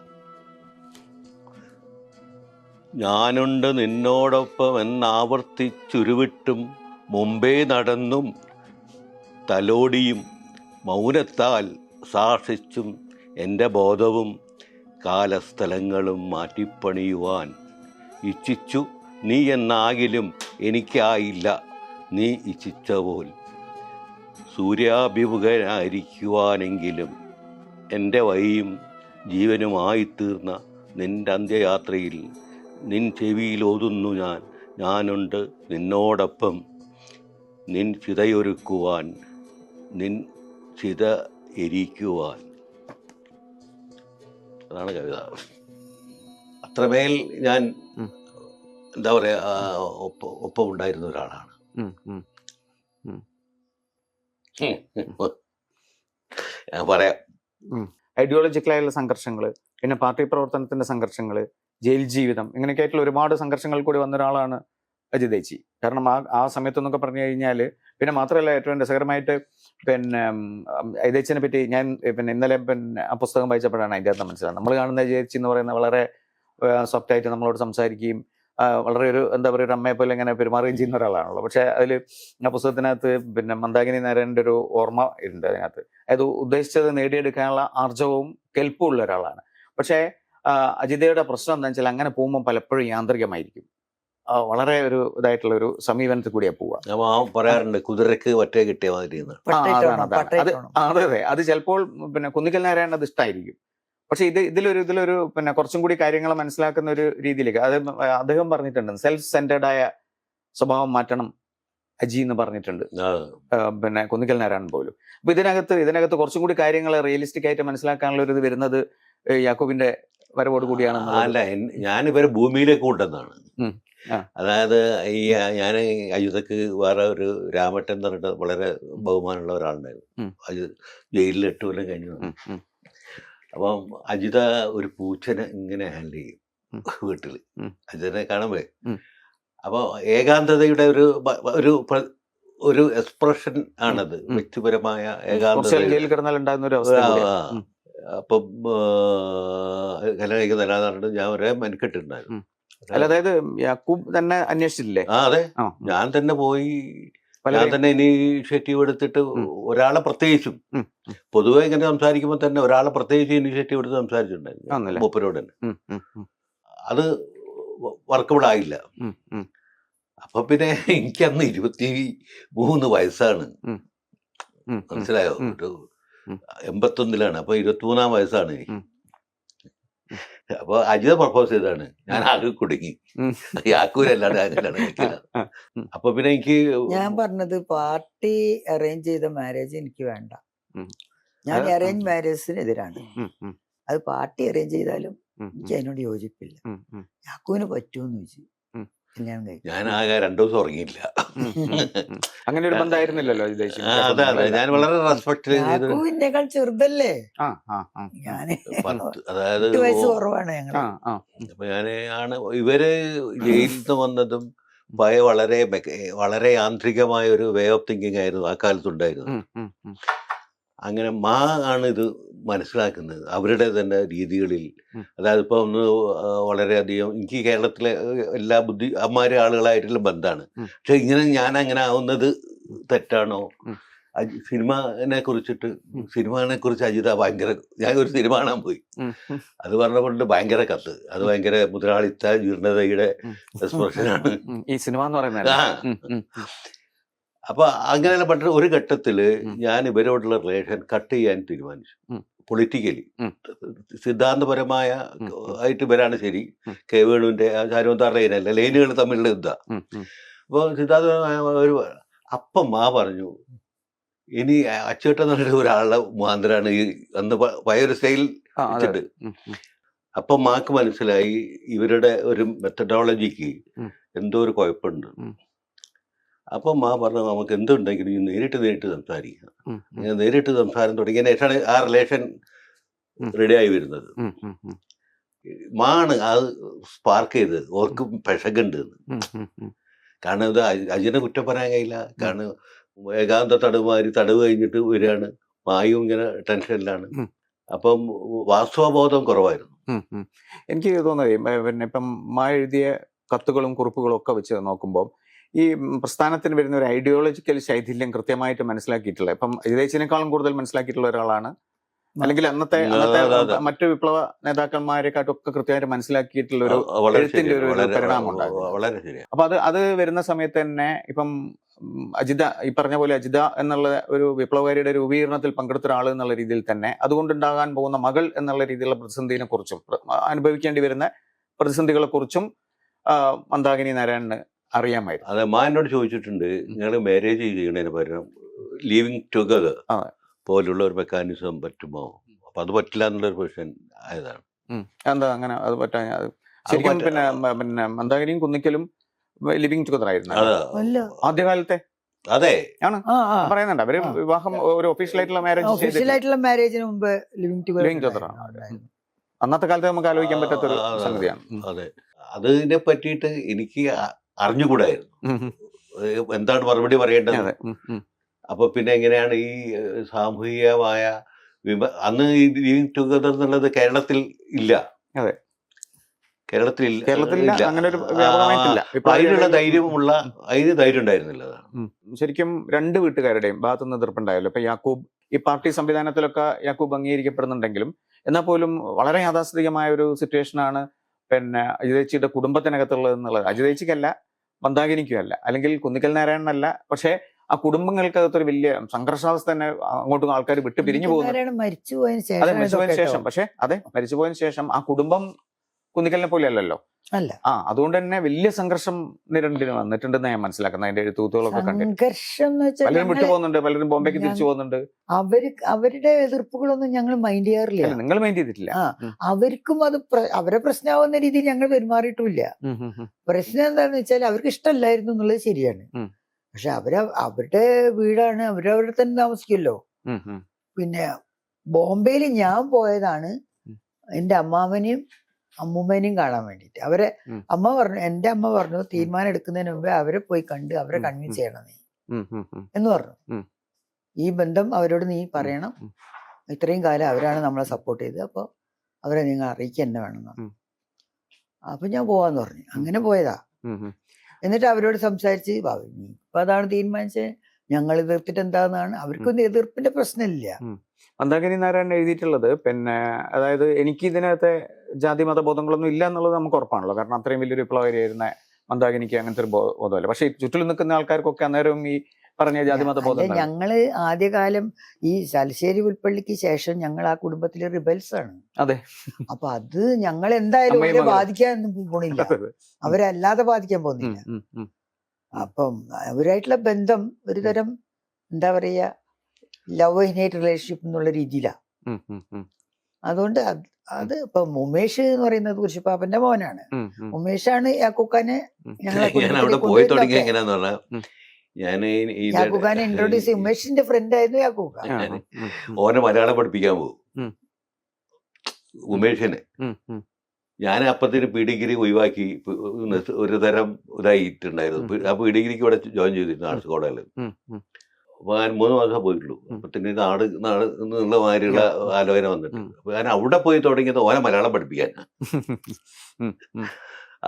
ഞാനുണ്ട് നിന്നോടൊപ്പം എന്നാവർത്തിച്ചുരുവിട്ടും മുമ്പേ നടന്നും തലോടിയും മൗനത്താൽ സാക്ഷിച്ചും എൻ്റെ ബോധവും കാലസ്ഥലങ്ങളും മാറ്റിപ്പണിയുവാൻ ഇച്ഛിച്ചു നീ എന്നാകിലും എനിക്കായില്ല നീ ഇച്ഛിച്ച പോൽ. സൂര്യാഭിമുഖനായിരിക്കുവാനെങ്കിലും എൻ്റെ വഴിയും ജീവനുമായിത്തീർന്ന നിൻ്റെ അന്ത്യയാത്രയിൽ നിൻ ചെവിയിലോതുന്നു ഞാനുണ്ട് നിന്നോടൊപ്പം നിൻ ചിതയൊരുക്കുവാൻ നിൻ ചിത എരിക്കുവാൻ. അതാണ് കവിത. അത്രമേൽ ഞാൻ എന്താ പറയാ ഒപ്പം ഉണ്ടായിരുന്ന ഒരാളാണ്. ഞാൻ പറയാം, ഐഡിയോളജിക്കലായുള്ള സംഘർഷങ്ങൾ, പിന്നെ പാർട്ടി പ്രവർത്തനത്തിന്റെ സംഘർഷങ്ങൾ, ജയിൽ ജീവിതം, ഇങ്ങനെയൊക്കെ ആയിട്ടുള്ള ഒരുപാട് സംഘർഷങ്ങൾ കൂടി വന്ന ഒരാളാണ് അജിത് ഏച്ചി. കാരണം ആ സമയത്തെന്നൊക്കെ പറഞ്ഞു കഴിഞ്ഞാൽ, പിന്നെ മാത്രമല്ല ഏറ്റവും രസകരമായിട്ട് പിന്നെ അജിതേച്ചിനെ പറ്റി ഞാൻ പിന്നെ ഇന്നലെ പിന്നെ ആ പുസ്തകം വായിച്ചപ്പോഴാണ് അതിൻ്റെ അകത്ത് മനസ്സിലായത്. നമ്മൾ കാണുന്ന അജിതേച്ചി എന്ന് പറയുന്ന വളരെ സോഫ്റ്റായിട്ട് നമ്മളോട് സംസാരിക്കുകയും വളരെ ഒരു എന്താ പറയുക ഒരു അമ്മയെ പോലെ ഇങ്ങനെ പെരുമാറുകയും ചെയ്യുന്ന ഒരാളാണല്ലോ. പക്ഷെ അതിൽ ആ പുസ്തകത്തിനകത്ത് പിന്നെ മന്ദാകിനി നാരായണൻ്റെ ഒരു ഓർമ്മ ഉണ്ട് അതിനകത്ത്. അതായത് ഉദ്ദേശിച്ചത് നേടിയെടുക്കാനുള്ള ആർജവവും കെൽപ്പും ഉള്ള ഒരാളാണ്. പക്ഷേ അജിതയുടെ പ്രശ്നം എന്താ വെച്ചാൽ അങ്ങനെ പോകുമ്പോൾ പലപ്പോഴും യാന്ത്രികമായിരിക്കും. വളരെ ഒരു ഇതായിട്ടുള്ള ഒരു സമീപനത്തിൽ കൂടിയാ പോവുക. പറയാറുണ്ട് കുതിരക്ക് ഒറ്റ കിട്ടിയ മാതിരി. അതെ, അത് ചിലപ്പോൾ പിന്നെ കുന്നിക്കൽ നാരായണൻ അത് ഇഷ്ടമായിരിക്കും. പക്ഷെ ഇതിലൊരു പിന്നെ കുറച്ചും കൂടി കാര്യങ്ങൾ മനസ്സിലാക്കുന്ന ഒരു രീതിയിലേക്ക് അത് അദ്ദേഹം പറഞ്ഞിട്ടുണ്ട്. സെൽഫ് സെന്റേർഡ് ആയ സ്വഭാവം മാറ്റണം അജി എന്ന് പറഞ്ഞിട്ടുണ്ട് പിന്നെ കുന്നിക്കൽ നാരായണൻ പോലും. അപ്പൊ ഇതിനകത്ത് കുറച്ചും കൂടി കാര്യങ്ങൾ റിയലിസ്റ്റിക് ആയിട്ട് മനസ്സിലാക്കാനുള്ള ഒരു ഇത് വരുന്നത് യാക്കോബിന്റെ വരവോട് കൂടിയാണ്. അല്ല, ഞാൻ ഇവരെ ഭൂമിയിലേക്ക് കൊണ്ടുവന്നാണ്. അതായത് ഈ ഞാൻ അജിതക്ക് വേറെ ഒരു രാമട്ടൻ എന്ന് പറഞ്ഞിട്ട് വളരെ ബഹുമാനമുള്ള ഒരാളുണ്ടായിരുന്നു. അജിത് ജയിലിൽ 8 കൊല്ലം കഴിഞ്ഞു. അപ്പം അജിത ഒരു പൂച്ചനെ ഇങ്ങനെ ഹാൻഡിൽ ചെയ്യും വീട്ടില്. അജിതനെ കാണുമ്പോ അപ്പൊ ഏകാന്തതയുടെ ഒരു എക്സ്പ്രഷൻ ആണത്. വ്യക്തിപരമായ ഏകാന്തത. അപ്പം കല്യാണം കഴിക്കുന്നതല്ലാന്ന് പറഞ്ഞിട്ട് ഞാൻ ഒരേ മെനക്കെട്ടിട്ടുണ്ടായിരുന്നു. അതായത് യാക്കൂബ് തന്നെ അന്വേഷിച്ചില്ലേ? അതെ, ഞാൻ തന്നെ പോയി, ഞാൻ തന്നെ ഇനീഷ്യേറ്റീവ് എടുത്തിട്ട് ഒരാളെ പ്രത്യേകിച്ചും പൊതുവെ ഇങ്ങനെ സംസാരിക്കുമ്പോൾ തന്നെ ഒരാളെ പ്രത്യേകിച്ച് ഇനീഷ്യേറ്റീവ് എടുത്ത് സംസാരിച്ചിട്ടുണ്ടായിരുന്നു മൂപ്പരോട് തന്നെ. അത് വർക്കബിൾ ആയില്ല. അപ്പൊ പിന്നെ എനിക്കന്ന് 23 വയസ്സാണ്, മനസ്സിലായോ? ഒരു 81-ലാണ്. അപ്പൊ 23-ാം വയസ്സാണ് എനിക്ക്. അപ്പൊ അജിത പ്രപ്പോസ് ചെയ്താണ്. ഞാൻ ആകെ കുടുങ്ങി. യാക്കൂരല്ലാണ്ട് അങ്ങനെയാണ്. അപ്പൊ പിന്നെ ഞാൻ പറഞ്ഞത് പാർട്ടി അറേഞ്ച് ചെയ്ത മാരേജ് എനിക്ക് വേണ്ട. ഞാൻ അറേഞ്ച് മാരേജിനെതിരാണ്. അത് പാർട്ടി അറേഞ്ച് ചെയ്താലും എനിക്ക് അതിനോട് യോജിപ്പില്ല. യാക്കൂവിന് പറ്റൂന്ന് ചോദിച്ചു കല്യാണം കഴിക്കും. ഞാൻ ആകെ 2 ദിവസം ഉറങ്ങിയില്ല. അങ്ങനെ ഒരു ബന്ധമായിരുന്നില്ലല്ലോ. ഞാൻ വളരെ റെസ്പെക്ട് യാക്കൂവിനേക്കാൾ ചെറുതല്ലേ ഞാന്. അതായത് 8 വയസ്സ് കുറവാണ് ഞങ്ങൾ. അപ്പൊ ഞാന് ഇവര് ജയിലിൽ നിന്ന് വന്നതും വളരെ യാന്ത്രികമായ ഒരു വേ ഓഫ് തിങ്കിങ് ആയിരുന്നു ആ കാലത്തുണ്ടായിരുന്നത്. അങ്ങനെ ആണ് ഇത് മനസ്സിലാക്കുന്നത് അവരുടെ തന്നെ രീതികളിൽ. അതായത് ഇപ്പൊ ഒന്ന് വളരെയധികം എനിക്ക് കേരളത്തിലെ എല്ലാ ആളുകളായിട്ടുള്ള ബന്ധമാണ്. പക്ഷെ ഇങ്ങനെ ഞാൻ അങ്ങനെ ആവുന്നത് തെറ്റാണോ? സിനിമയെ കുറിച്ച് അജിത ഭയങ്കര, ഞാൻ ഒരു സിനിമ കാണാൻ പോയി, അത് പറഞ്ഞുകൊണ്ട് ഭയങ്കര കത്ത്, അത് ഭയങ്കര മുതലാളിത്ത ജീർണതയുടെ എക്സ്പ്രഷനാണ് ഈ സിനിമ എന്ന് പറയുന്നത്. അപ്പൊ അങ്ങനെ പെട്ട ഒരു ഘട്ടത്തില് ഞാൻ ഇവരോടുള്ള റിലേഷൻ കട്ട് ചെയ്യാൻ തീരുമാനിച്ചു. പൊളിറ്റിക്കലി സിദ്ധാന്തപരമായ ആയിട്ട് ഇവരാണ് ശരി. കെ വേണുവിന്റെ ചാരുവന്താർ ലൈനുകൾ തമ്മിലുള്ള യുദ്ധം. അപ്പൊ സിദ്ധാന്തപരമായ അപ്പം പറഞ്ഞു, ഇനി അച്ചേട്ടെന്ന് പറഞ്ഞ ഒരാളുടെ മുഖാന്തരാണ് ഈ അന്ന് പഴയൊരു സ്റ്റൈൽ വെച്ചിട്ട്. അപ്പം മാക്ക് മനസ്സിലായി ഇവരുടെ ഒരു മെത്തഡോളജിക്ക് എന്തോ ഒരു കുഴപ്പമുണ്ട്. അപ്പം പറഞ്ഞു നമുക്ക് എന്തുണ്ടെങ്കിലും നേരിട്ട് സംസാരിക്കാം. നേരിട്ട് സംസാരം തുടങ്ങിയതിന് ശേഷമാണ് ആ റിലേഷൻ റെഡിയായി വരുന്നത്. അത് സ്പാർക്ക് ചെയ്ത് ഓർക്ക് പെശകുണ്ട്. കാരണം ഇത് അജിനെ കുറ്റം പറയാൻ കഴിയില്ല. കാരണം ഏകാന്ത തടവ് കഴിഞ്ഞിട്ട് വരികയാണ്. മായും ഇങ്ങനെ ടെൻഷനിലാണ്. അപ്പം വാസ്തവബോധം കുറവായിരുന്നു. എനിക്ക് തോന്നുന്നത് പിന്നെ ഇപ്പം മായ എഴുതിയ കത്തുകളും കുറിപ്പുകളും ഒക്കെ വെച്ച് നോക്കുമ്പോൾ ഈ പ്രസ്ഥാനത്തിന് വരുന്ന ഒരു ഐഡിയോളജിക്കൽ ശൈഥില്യം കൃത്യമായിട്ട് മനസ്സിലാക്കിയിട്ടുള്ള, ഇപ്പം അജിതേച്ചിനേക്കാളും കൂടുതൽ മനസ്സിലാക്കിയിട്ടുള്ള ഒരാളാണ് അല്ലെങ്കിൽ അന്നത്തെ മറ്റു വിപ്ലവ നേതാക്കന്മാരെക്കാട്ടും ഒക്കെ കൃത്യമായിട്ട് മനസ്സിലാക്കിയിട്ടുള്ള ഒരു വളരെ എഴുത്തിന്റെ ശരിയാണ്, ഒരു പരിണാമം ഉണ്ടായിരുന്നു. വളരെ ശരിയാണ്. അപ്പൊ അത് വരുന്ന സമയത്ത് തന്നെ ഇപ്പം അജിത ഈ പറഞ്ഞ പോലെ അജിത എന്നുള്ള ഒരു വിപ്ലവകാരിയുടെ രൂപീകരണത്തിൽ പങ്കെടുത്ത ഒരാൾ എന്നുള്ള രീതിയിൽ തന്നെ അതുകൊണ്ടുണ്ടാകാൻ പോകുന്ന മകൾ എന്നുള്ള രീതിയിലുള്ള പ്രതിസന്ധിയെ കുറിച്ചും അനുഭവിക്കേണ്ടി വരുന്ന പ്രതിസന്ധികളെ കുറിച്ചും മന്ദാകിനി നാരായണന് അറിയാമായിരുന്നു. അതെ, എന്നോട് ചോദിച്ചിട്ടുണ്ട്, നിങ്ങൾ മാരേജ് ചെയ്യണതിന് പകരം ലിവിങ് ടുഗദർ പോലുള്ള ഒരു മെക്കാനിസം പറ്റുമോ? അപ്പൊ അത് പറ്റില്ല എന്നുള്ളൊരു പൊസിഷൻ ആയതാണ്. എന്താ അങ്ങനെ അത് പറ്റാ? ശരിക്കും പിന്നെ മന്ദാകിനിയും കുന്നിക്കലും ലിവിങ് ടുഗദർ ആയിരുന്നു ആദ്യകാലത്തെ. അതെ, ആണ് പറയുന്നുണ്ട്. അവര് വിവാഹം ഒരു ഒഫീഷ്യലായിട്ടുള്ള മാരേജിന് മുമ്പ് ലിവിങ് ടുഗദർ ആണ്. അന്നത്തെ കാലത്ത് നമുക്ക് ആലോചിക്കാൻ പറ്റാത്തൊരു സംഗതിയാണ്. അതെ, അതിനെ പറ്റിയിട്ട് എനിക്ക് അറിഞ്ഞുകൂടായിരുന്നു എന്താണ് മറുപടി പറയേണ്ടത്. അപ്പൊ പിന്നെ എങ്ങനെയാണ് ഈ സാമൂഹികമായ അന്ന് ഈ ലിവിങ് ടുഗദർ എന്നുള്ളത് കേരളത്തിൽ ഇല്ല. അതെ, കേരളത്തിൽ അങ്ങനെ ഒരു വ്യാപകമായിട്ടില്ല. അതിനുള്ള ധൈര്യമുള്ള അതിന് ധൈര്യം ഉണ്ടായിരുന്നില്ല. ശരിക്കും രണ്ട് വീട്ടുകാരുടെയും ഭാഗത്തുനിന്ന് എതിർപ്പുണ്ടായല്ലോ. ഇപ്പൊ യാക്കൂബ് ഈ പാർട്ടി സംവിധാനത്തിലൊക്കെ യാക്കൂബ് അംഗീകരിക്കപ്പെടുന്നുണ്ടെങ്കിലും എന്നാൽ പോലും വളരെ യാഥാസ്ഥിതികമായ ഒരു സിറ്റുവേഷനാണ് പിന്നെ അജിതേച്ചിയുടെ കുടുംബത്തിനകത്തുള്ളത് എന്നുള്ളത്. അജിതേച്ചിക്കല്ല, മന്ദാകിനിക്കുമല്ല, അല്ലെങ്കിൽ കുന്നിക്കൽ നാരായണനല്ല. പക്ഷെ ആ കുടുംബങ്ങൾക്കകത്തൊരു വലിയ സംഘർഷാവസ്ഥ തന്നെ, അങ്ങോട്ടും ആൾക്കാർ വിട്ട് പിരിഞ്ഞു പോകുന്നു. മരിച്ചുപോയതിനു ശേഷം. പക്ഷെ അതെ, മരിച്ചുപോയതിനു ശേഷം ആ കുടുംബം കുന്നിക്കലിനെ പോലെ അല്ലല്ലോ. അല്ല. അതുകൊണ്ട് തന്നെ വലിയ സംഘർഷം വന്നിട്ടുണ്ടെന്ന് ഞാൻ മനസ്സിലാക്കുന്നത്. അതിന്റെ എഴുത്തുകളൊക്കെ കണ്ടിട്ട് പലരും വിട്ടുപോകുന്നുണ്ട്, പലരും ബോംബെക്ക് തിരിച്ചു പോകുന്നുണ്ട്. അവരുടെ എതിർപ്പുകളൊന്നും ഞങ്ങൾ മൈൻഡ് ചെയ്യാറില്ല. നിങ്ങൾ മൈൻഡ് ചെയ്തിട്ടില്ല. അവർക്കും അത് അവരെ പ്രശ്നമാവുന്ന രീതിയിൽ ഞങ്ങൾ പെരുമാറിയിട്ടുമില്ല. പ്രശ്നം എന്താന്ന് വെച്ചാൽ അവർക്ക് ഇഷ്ടമല്ലായിരുന്നു എന്നുള്ളത് ശരിയാണ്. പക്ഷെ അവരുടെ വീടാണ്, അവരവിടെ തന്നെ താമസിക്കുമല്ലോ. പിന്നെ ബോംബെയിൽ ഞാൻ പോയതാണ് എന്റെ അമ്മാവനെയും അമ്മൂമ്മേനെയും കാണാൻ വേണ്ടിട്ട്. എന്റെ അമ്മ പറഞ്ഞു തീരുമാനം എടുക്കുന്നതിന് മുമ്പേ അവരെ പോയി കണ്ട് അവരെ കൺവിൻസ് ചെയ്യണം നീ എന്ന് പറഞ്ഞു. ഈ ബന്ധം അവരോട് നീ പറയണം, ഇത്രയും കാലം അവരാണ് നമ്മളെ സപ്പോർട്ട് ചെയ്തത്, അപ്പൊ അവരെ നിങ്ങൾ അറിയിക്കുക തന്നെ വേണം. അപ്പൊ ഞാൻ പോവാന്ന് പറഞ്ഞു. അങ്ങനെ പോയതാ. എന്നിട്ട് അവരോട് സംസാരിച്ച് ഇപ്പൊ അതാണ് തീരുമാനിച്ചത്, ഞങ്ങൾ എതിർത്തിട്ട് എന്താന്നാണ്. അവർക്കൊന്നും എതിർപ്പിന്റെ പ്രശ്നമില്ല. മന്ദാകിനി നാരായണൻ എഴുതിയിട്ടുള്ളത് പിന്നെ അതായത് എനിക്ക് ഇതിനകത്തെ ജാതി മതബോധങ്ങളൊന്നും ഇല്ല എന്നുള്ളത് നമുക്ക് ഉറപ്പാണല്ലോ. കാരണം അത്രയും വലിയൊരു വിപ്ലവകാരിയായിരുന്ന മന്ദാകിനിക്ക് അങ്ങനത്തെ ഒരു ബോധമല്ല. പക്ഷെ ചുറ്റിലും നിൽക്കുന്ന ആൾക്കാർക്കൊക്കെ അന്നേരം ഈ പറഞ്ഞ ജാതി മതബോധം. ഞങ്ങള് ആദ്യകാലം ഈ തലശ്ശേരി പുൽപ്പള്ളിക്ക് ശേഷം ഞങ്ങൾ ആ കുടുംബത്തിലെ റിബൽസ് ആണ്. അതെ. അപ്പൊ അത് ഞങ്ങൾ എന്തായാലും അവരെ ബാധിക്കാനൊന്നും പോണില്ല, അവരല്ലാതെ ബാധിക്കാൻ പോകുന്നില്ല. അപ്പം അവരായിട്ടുള്ള ബന്ധം ഒരു തരം എന്താ പറയാ ലവ് ആൻഡ് ഹേറ്റ് റിലേഷൻഷിപ്പ് എന്നുള്ള രീതിയിലാണ്. അതുകൊണ്ട് അത് ഇപ്പൊ ഉമേഷ് എന്ന് പറയുന്നത് കുരിശുപാപ്പന്റെ മോനാണ്. ഉമേഷാണ് യാക്കൂക്കാനെ യാക്കൂക്കാനെ ഇൻട്രോഡ്യൂസ് ചെയ്യും. ഉമേഷിന്റെ ഫ്രണ്ട് ആയിരുന്നു യാക്കൂക്ക. ഓനെ മലയാളം പഠിപ്പിക്കാൻ പോകും ഉമേഷിനെ. ഞാൻ അപ്പത്തിന് പീഡിഗ്രി ഒഴിവാക്കി ഒരു തരം ഇതായിട്ടുണ്ടായിരുന്നു. ആ പീഡിഗ്രിക്ക് ഇവിടെ ജോയിൻ ചെയ്തിരുന്നു ആർട്സ് കോളേജിൽ. അപ്പൊ ഞാൻ 3 മാസം പോയിട്ടുള്ളൂ. അപ്പത്തിന് നാട് എന്നുള്ള മാതിരിയുള്ള ആലോചന വന്നിട്ട് അപ്പൊ ഞാൻ അവിടെ പോയി തുടങ്ങിയത് ഓനെ മലയാളം പഠിപ്പിക്കാൻ.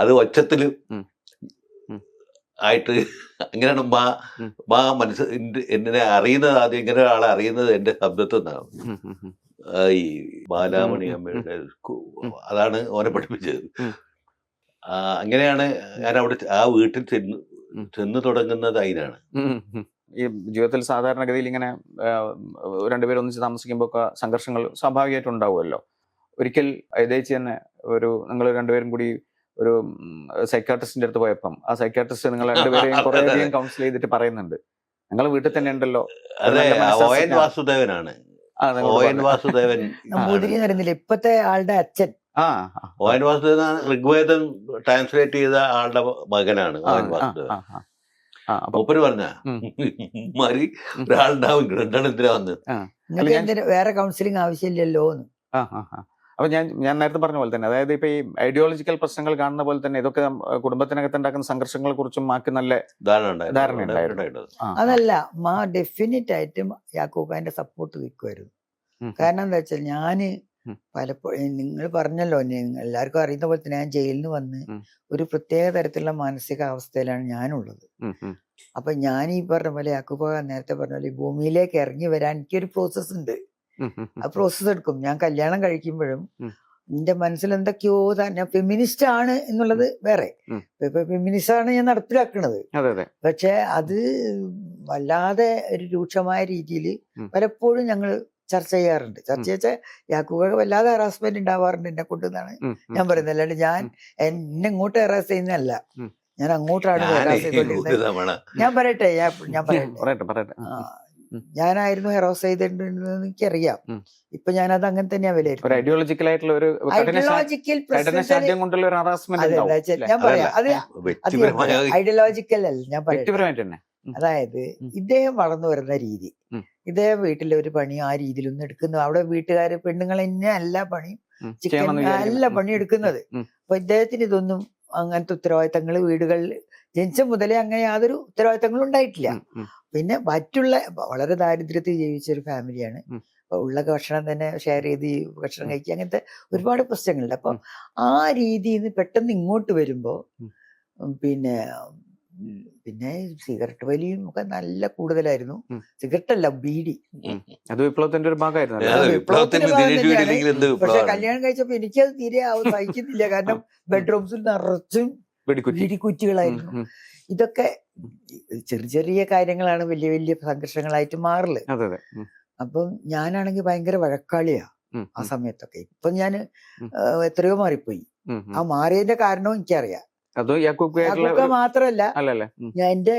അത് ഒച്ചത്തില് ആയിട്ട് അങ്ങനെയാണ് മനസ്സ് എന്നെ അറിയുന്നത്. ആദ്യം ഇങ്ങനെ ആളെ അറിയുന്നത് എന്റെ ശബ്ദത്തിൽ നിന്നാണ്. ഈ ബാലാമണി അമ്മയുടെ അതാണ് ഓനെ പഠിപ്പിച്ചത്. അങ്ങനെയാണ് ഞാൻ അവിടെ ആ വീട്ടിൽ ചെന്ന് തുടങ്ങുന്നത് അതിനാണ്. ഈ ജീവിതത്തിൽ സാധാരണഗതിയിൽ ഇങ്ങനെ രണ്ടുപേരും ഒന്നിച്ച് താമസിക്കുമ്പോൾ ഒക്കെ സംഘർഷങ്ങൾ സ്വാഭാവികമായിട്ട് ഉണ്ടാവുമല്ലോ. ഒരിക്കൽ യഥേച്ചി തന്നെ നിങ്ങൾ രണ്ടുപേരും കൂടി ഒരു സൈക്കാട്രിസ്റ്റിന്റെ അടുത്ത് പോയപ്പം ആ സൈക്കാട്രിസ്റ്റ് നിങ്ങൾ രണ്ടുപേരെയും കുറേയധികം കൗൺസിൽ ചെയ്തിട്ട് പറയുന്നുണ്ട്, നിങ്ങൾ വീട്ടിൽ തന്നെ ഉണ്ടല്ലോ. അതെ, ON വാസുദേവനാണ്. ON വാസുദേവൻ ഇപ്പത്തെ ആളുടെ അച്ഛൻ. ON വാസുദേവൻ ഋഗ്വേദം ട്രാൻസ്ലേറ്റ് ചെയ്ത ആളുടെ മകനാണ് ON വാസുദേവൻ. മൂപ്പര് പറഞ്ഞ മാറി ഒരാളുണ്ടാവും, രണ്ടാണ് എന്തിനാ വന്നത്, വേറെ കൗൺസിലിംഗ് ആവശ്യമില്ലല്ലോ. അപ്പൊ ഞാൻ നേരത്തെ പറഞ്ഞ പോലെ തന്നെ, അതായത് ഇപ്പൊ ഈ ഐഡിയോളജിക്കൽ പ്രശ്നങ്ങൾ കാണുന്ന പോലെ തന്നെ ഇതൊക്കെ കുടുംബത്തിനകത്ത് ഉണ്ടാക്കുന്ന സംഘർഷങ്ങളെ കുറിച്ചും മാക്ക് നല്ല ധാരണ ഉണ്ടായിരുന്നു. അതല്ല ഡെഫിനറ്റ് ആയിട്ടും യാക്കൂബാന്റെ സപ്പോർട്ട് നിൽക്കുമായിരുന്നു. കാരണം എന്താ വെച്ചാൽ ഞാന് പലപ്പോഴും നിങ്ങൾ പറഞ്ഞല്ലോ, എല്ലാവർക്കും അറിയുന്ന പോലെ തന്നെ ഞാൻ ജയിലിൽ നിന്ന് വന്ന് ഒരു പ്രത്യേക തരത്തിലുള്ള മാനസികാവസ്ഥയിലാണ് ഞാനുള്ളത്. അപ്പൊ ഞാൻ ഈ പറഞ്ഞ പോലെ യാക്കൂബ നേരത്തെ പറഞ്ഞ പോലെ ഭൂമിയിലേക്ക് ഇറങ്ങി വരാൻ എനിക്കൊരു പ്രോസസ് ഉണ്ട്. ആ പ്രോസസ്സ് എടുക്കും. ഞാൻ കല്യാണം കഴിക്കുമ്പോഴും ഉം. എന്റെ മനസ്സിൽ എന്തൊക്കെയോ ഞാൻ ഫെമിനിസ്റ്റ് ആണ് എന്നുള്ളത് വേറെ. ഉം. ഇപ്പൊ ഫെമിനിസ്റ്റ് ആണ് ഞാൻ നടപ്പിലാക്കുന്നത്. അതെ അതെ. പക്ഷെ അത് വല്ലാതെ ഒരു രൂക്ഷമായ രീതിയിൽ ഉം. പലപ്പോഴും ഞങ്ങൾ ചർച്ച ചെയ്യാറുണ്ട്. ചർച്ച വെച്ചാൽ യാക്കൂബ് വല്ലാതെ ഹറാസ്മെന്റ് ഉണ്ടാവാറുണ്ട് എന്നെ കൊണ്ട് എന്നാണ് ഞാൻ പറയുന്നത്. അല്ലാണ്ട് ഞാൻ എന്നെ ഇങ്ങോട്ട് ഹറാസ് ചെയ്യുന്നതല്ല, ഉം. ഞാൻ അങ്ങോട്ടാണ് ഹറാസ് ചെയ്തോണ്ടിരുന്നത്. ഞാൻ പറയട്ടെ. പറയട്ടെ. ഞാനായിരുന്നു ഹെറോസ് ചെയ്തിട്ടുണ്ടെന്ന് എനിക്കറിയാം. ഇപ്പൊ ഞാനത് അങ്ങനെ തന്നെയാ ഒരു വിലയിരുത്തുന്നത്. ഐഡിയോളജിക്കൽ ആയിട്ടുള്ള ഒരു ഐഡിയോളജിക്കൽ കൊണ്ടുള്ള ഒരു ഹറാസ്മെന്റ് ഞാൻ പറയാം, അത് വ്യക്തിപരമായ ഐഡിയോളജിക്കൽ അല്ല, ഞാൻ പറയാം. വ്യക്തിപരമായിട്ട് തന്നെ. അതായത് ഇദ്ദേഹം വളർന്നു വരുന്ന രീതി, ഇദ്ദേഹം വീട്ടിലെ ഒരു പണി ആ രീതിയിലൊന്നും എടുക്കുന്നു. അവിടെ വീട്ടുകാര് പെണ്ണുങ്ങൾ തന്നെ എല്ലാ പണിയും ചിക്കൻ എല്ലാ പണി എടുക്കുന്നത്. അപ്പൊ ഇദ്ദേഹത്തിന് ഇതൊന്നും അങ്ങനത്തെ ഉത്തരവാദിത്തങ്ങൾ വീടുകളിൽ ജനിച്ച മുതലേ അങ്ങനെ യാതൊരു ഉത്തരവാദിത്തങ്ങളും ഉണ്ടായിട്ടില്ല. പിന്നെ മറ്റുള്ള വളരെ ദാരിദ്ര്യത്തിൽ ജീവിച്ച ഒരു ഫാമിലിയാണ്. ഉള്ള ഭക്ഷണം തന്നെ ഷെയർ ചെയ്ത് ഭക്ഷണം കഴിക്കുക, അങ്ങനത്തെ ഒരുപാട് പ്രശ്നങ്ങളുണ്ട്. അപ്പൊ ആ രീതിയിൽ നിന്ന് പെട്ടെന്ന് ഇങ്ങോട്ട് വരുമ്പോ പിന്നെ പിന്നെ സിഗരറ്റ് വലിയും ഒക്കെ നല്ല കൂടുതലായിരുന്നു. സിഗരറ്റ് അല്ല, ബീഡി. അത് വിപ്ലവത്തിന്റെ ഒരു ഭാഗമായിരുന്നു. പക്ഷെ കല്യാണം കഴിച്ചപ്പോ എനിക്കത് തീരെ സഹിക്കുന്നില്ല. കാരണം ബെഡ്റൂംസിൽ നിറച്ചും ബീഡിക്കുറ്റികളായിരുന്നു. ഇതൊക്കെ ചെറിയ ചെറിയ കാര്യങ്ങളാണ് വലിയ വലിയ സംഘർഷങ്ങളായിട്ട് മാറല്. അപ്പം ഞാനാണെങ്കിൽ ഭയങ്കര വഴക്കാളിയാ ആ സമയത്തൊക്കെ. ഇപ്പൊ ഞാൻ എത്രയോ മാറിപ്പോയി. ആ മാറിയതിന്റെ കാരണവും എനിക്കറിയാം. യാക്കൂബ് മാത്രല്ല, ഞാൻ എന്റെ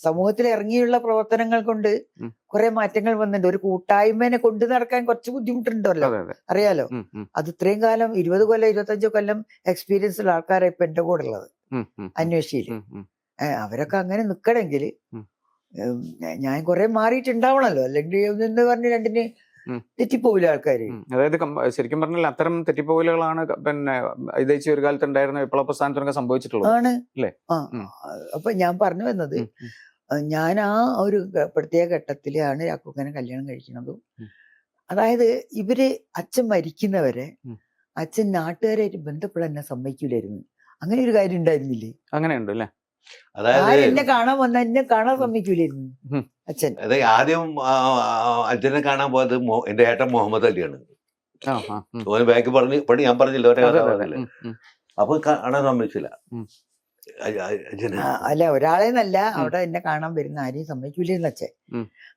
സമൂഹത്തിൽ ഇറങ്ങിയുള്ള പ്രവർത്തനങ്ങൾ കൊണ്ട് കുറെ മാറ്റങ്ങൾ വന്നിട്ടുണ്ട്. ഒരു കൂട്ടായ്മനെ കൊണ്ടു നടക്കാൻ കുറച്ച് ബുദ്ധിമുട്ടുണ്ടല്ലോ, അറിയാലോ. അത് ഇത്രയും കാലം 20 കൊല്ലം 25 കൊല്ലം എക്സ്പീരിയൻസ് ഉള്ള ആൾക്കാരാണ് ഇപ്പൊ എന്റെ കൂടെ ഉള്ളത് അന്വേഷിയില്. അവരൊക്കെ അങ്ങനെ നിക്കണമെങ്കിൽ ഞാൻ കുറെ മാറിയിട്ടുണ്ടാവണല്ലോ, അല്ലെങ്കിൽ എന്ന് പറഞ്ഞ് രണ്ടിന് തെറ്റിപ്പോവില്ല ആൾക്കാര്. അതായത് ശരിക്കും പറഞ്ഞാൽ അത്തരം തെറ്റിപ്പോകലുകളാണ് പിന്നെ ഇതേച്ചി ഒരു കാലത്ത് ഉണ്ടായിരുന്ന വിപ്ലവ പ്രസ്ഥാനത്തിനൊക്കെ സംഭവിച്ചിട്ടുള്ളത് ആണ്. അപ്പൊ ഞാൻ പറഞ്ഞു വന്നത്, ഞാൻ ആ ഒരു പ്രത്യേക ഘട്ടത്തിലാണ് യാക്കൂബിനെ കല്യാണം കഴിക്കുന്നതും. അതായത് ഇവര് അച്ഛൻ മരിക്കുന്നവരെ അച്ഛൻ നാട്ടുകാരായിട്ട് ബന്ധപ്പെടാൻ എന്നെ സമ്മതിക്കില്ലായിരുന്നു. അങ്ങനെ ഒരു കാര്യം ഉണ്ടായിരുന്നില്ലേ? അങ്ങനെയുണ്ട് അല്ലേ? അതായത് എന്നെ കാണാൻ വന്ന എന്നെ കാണാൻ സമ്മതിക്കൂലായിരുന്നു അച്ഛൻ. അതായത് ആദ്യം അച്ഛനെ കാണാൻ പോയത് എന്റെ ഏട്ടൻ മുഹമ്മദ് അലിയാണ്. ഓന് ബാങ്ക് പണി ഞാൻ പറഞ്ഞില്ല, ഒരേ കഥ പറഞ്ഞില്ല. അപ്പൊ കാണാൻ സമ്മതിച്ചില്ല. അല്ല, ഒരാളെന്നല്ല, അവിടെ എന്നെ കാണാൻ വരുന്ന ആരെയും സമ്മതിക്കൂലെന്ന് അച്ഛൻ.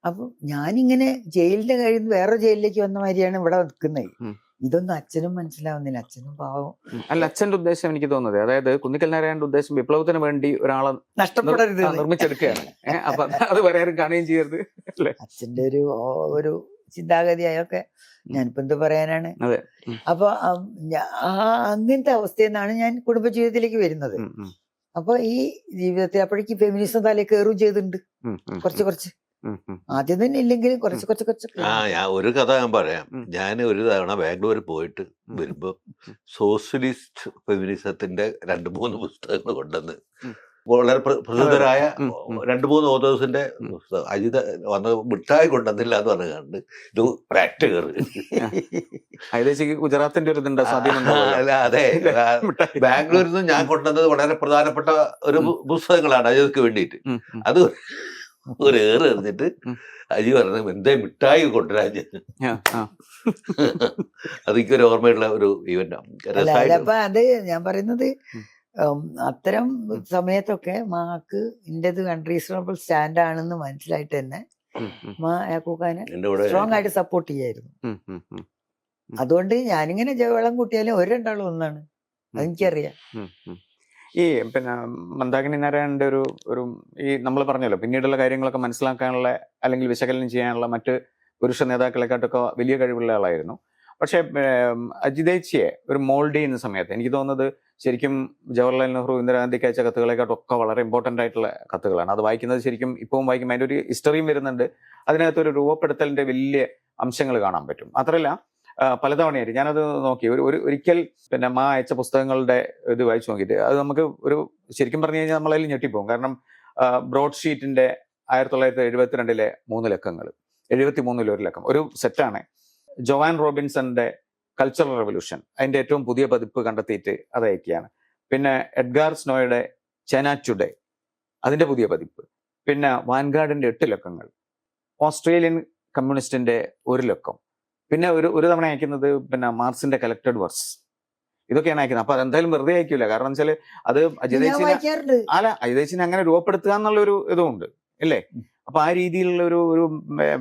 അപ്പൊ ഞാനിങ്ങനെ ജയിലിന്റെ കഴിയുന്ന വേറെ ജയിലിലേക്ക് വന്ന മാതിരിയാണ് ഇവിടെ നിൽക്കുന്നത്. ഇതൊന്നും അച്ഛനും മനസ്സിലാവുന്നില്ല. അച്ഛനും പാവം. അല്ല, അച്ഛന്റെ ഉദ്ദേശം എനിക്ക് തോന്നുന്നത്, അതായത് കുന്നിക്കൽ നാരായണന്റെ ഉദ്ദേശം വിപ്ലവത്തിന് വേണ്ടി ഒരാളെ നഷ്ടപ്പെടരുത്, നിർമ്മിച്ചെടുക്കുകയാണ്. അപ്പൊ അത് പറയാനും കാണുകയും ചെയ്യരുത് അല്ലേ? അച്ഛന്റെ ഒരു ചിന്താഗതി അതൊക്കെ ഞാനിപ്പോ എന്ത് പറയാനാണ്. അപ്പൊ അങ്ങനത്തെ അവസ്ഥയിൽ നിന്നാണ് ഞാൻ കുടുംബജീവിതത്തിലേക്ക് വരുന്നത്. അപ്പൊ ഈ ജീവിതത്തിൽ അപ്പോഴേക്ക് ഫെമിനിസം തലേ കയറും ചെയ്തിട്ടുണ്ട് കുറച്ച്. ആദ്യം തന്നെ ഇല്ലെങ്കിലും കുറച്ച്. ഒരു കഥ ഞാൻ പറയാം. ഞാൻ ഒരു തവണ ബാംഗ്ലൂർ പോയിട്ട് വരുമ്പോ സോഷ്യലിസ്റ്റ് ഫെമിനിസത്തിന്റെ 2-3 പുസ്തകങ്ങൾ കൊണ്ടുവന്ന് വളരെ പ്രസിദ്ധരായ 2-3 ഓതേഴ്സിന്റെ പുസ്തകം അജിത വന്ന് മിഠായി കൊണ്ടുവന്നില്ല എന്ന് പറഞ്ഞു കണ്ട് ഇത് പ്രാക്ട് കയറി. ഗുജറാത്തിന്റെ ഒരു അതെ, ബാംഗ്ലൂരിൽ നിന്ന് ഞാൻ കൊണ്ടുവന്നത് വളരെ പ്രധാനപ്പെട്ട ഒരു പുസ്തകങ്ങളാണ് അജിതക്ക് വേണ്ടിയിട്ട്. അത് ഒരു ഏറ് എറിഞ്ഞിട്ട് അജി പറഞ്ഞു എന്തേ മിഠായി കൊണ്ടുവരാൻ. അതെനിക്കൊരു ഓർമ്മയുള്ള ഒരു ഇവന്റ്. അപ്പൊ അത് ഞാൻ പറയുന്നത്, അത്തരം സമയത്തൊക്കെ മാക്ക് ഇന്റത് അൺറീസണബിൾ സ്റ്റാൻഡ് ആണെന്ന് മനസ്സിലായിട്ട് തന്നെ മാ യാക്കൂബിനെ സ്ട്രോങ് ആയിട്ട് സപ്പോർട്ട് ചെയ്യായിരുന്നു. അതുകൊണ്ട് ഞാനിങ്ങനെ വെള്ളം കൂട്ടിയാലും ഒരു രണ്ടാളും ഒന്നാണ്, അതെനിക്കറിയാം. ഈ പിന്നെ മന്ദാകിനി നാരായണന്റെ ഒരു ഈ നമ്മൾ പറഞ്ഞല്ലോ, പിന്നീടുള്ള കാര്യങ്ങളൊക്കെ മനസ്സിലാക്കാനുള്ള അല്ലെങ്കിൽ വിശകലനം ചെയ്യാനുള്ള മറ്റ് പുരുഷ നേതാക്കളെക്കാട്ടൊക്കെ വലിയ കഴിവുള്ള ആളായിരുന്നു. പക്ഷെ അജിതേച്ചിയെ ഒരു മോൾഡ് ചെയ്യുന്ന സമയത്ത് എനിക്ക് തോന്നുന്നത് ശരിക്കും ജവഹർലാൽ നെഹ്റു ഇന്ദിരാഗാന്ധിക്ക് അയച്ച കത്തുകളെക്കാട്ടൊക്കെ വളരെ ഇമ്പോർട്ടൻ്റ് ആയിട്ടുള്ള കത്തുകളാണ്. അത് വായിക്കുന്നത് ശരിക്കും ഇപ്പവും വായിക്കും, അതിൻ്റെ ഒരു ഹിസ്റ്ററിയും വരുന്നുണ്ട്. അതിനകത്തൊരു രൂപപ്പെടുത്തലിന്റെ വലിയ അംശങ്ങൾ കാണാൻ പറ്റും. മാത്രമല്ല പലതവണയായിട്ട് ഞാനത് നോക്കി ഒരിക്കൽ പിന്നെ മാ അയച്ച പുസ്തകങ്ങളുടെ ഇത് വായിച്ചു നോക്കിയിട്ട് അത് നമുക്ക് ഒരു ശരിക്കും പറഞ്ഞു കഴിഞ്ഞാൽ നമ്മളതിൽ ഞെട്ടിപ്പോകും. കാരണം ബ്രോഡ് ഷീറ്റിന്റെ 1972 3 ലക്കങ്ങൾ, 73 1 ലക്കം, ഒരു സെറ്റാണ്. ജോവാൻ റോബിൻസന്റെ കൾച്ചറൽ റെവല്യൂഷൻ, അതിന്റെ ഏറ്റവും പുതിയ പതിപ്പ് കണ്ടെത്തിയിട്ട് അത് അയക്കുകയാണ്. പിന്നെ എഡ്ഗാർ സ്നോയുടെ ചൈന ടുഡേ, അതിന്റെ പുതിയ പതിപ്പ്. പിന്നെ വാൻഗാർഡിന്റെ 8 ലക്കങ്ങൾ, ഓസ്ട്രേലിയൻ കമ്മ്യൂണിസ്റ്റിന്റെ ഒരു ലക്കം, പിന്നെ ഒരു തവണ അയക്കുന്നത് പിന്നെ മാർക്സിന്റെ കലക്ടഡ് വർക്ക്സ്, ഇതൊക്കെയാണ് അയക്കുന്നത്. അപ്പൊ അതെന്തായാലും വെറുതെ അയക്കൂല. കാരണം വെച്ചാല് അത് ഞാൻ വായിക്കാറുണ്ട്. അജിതേച്ചിനെ അങ്ങനെ രൂപപ്പെടുത്തുക എന്നുള്ള ഒരു ഇതുമുണ്ട് അല്ലേ? അപ്പൊ ആ രീതിയിലുള്ള ഒരു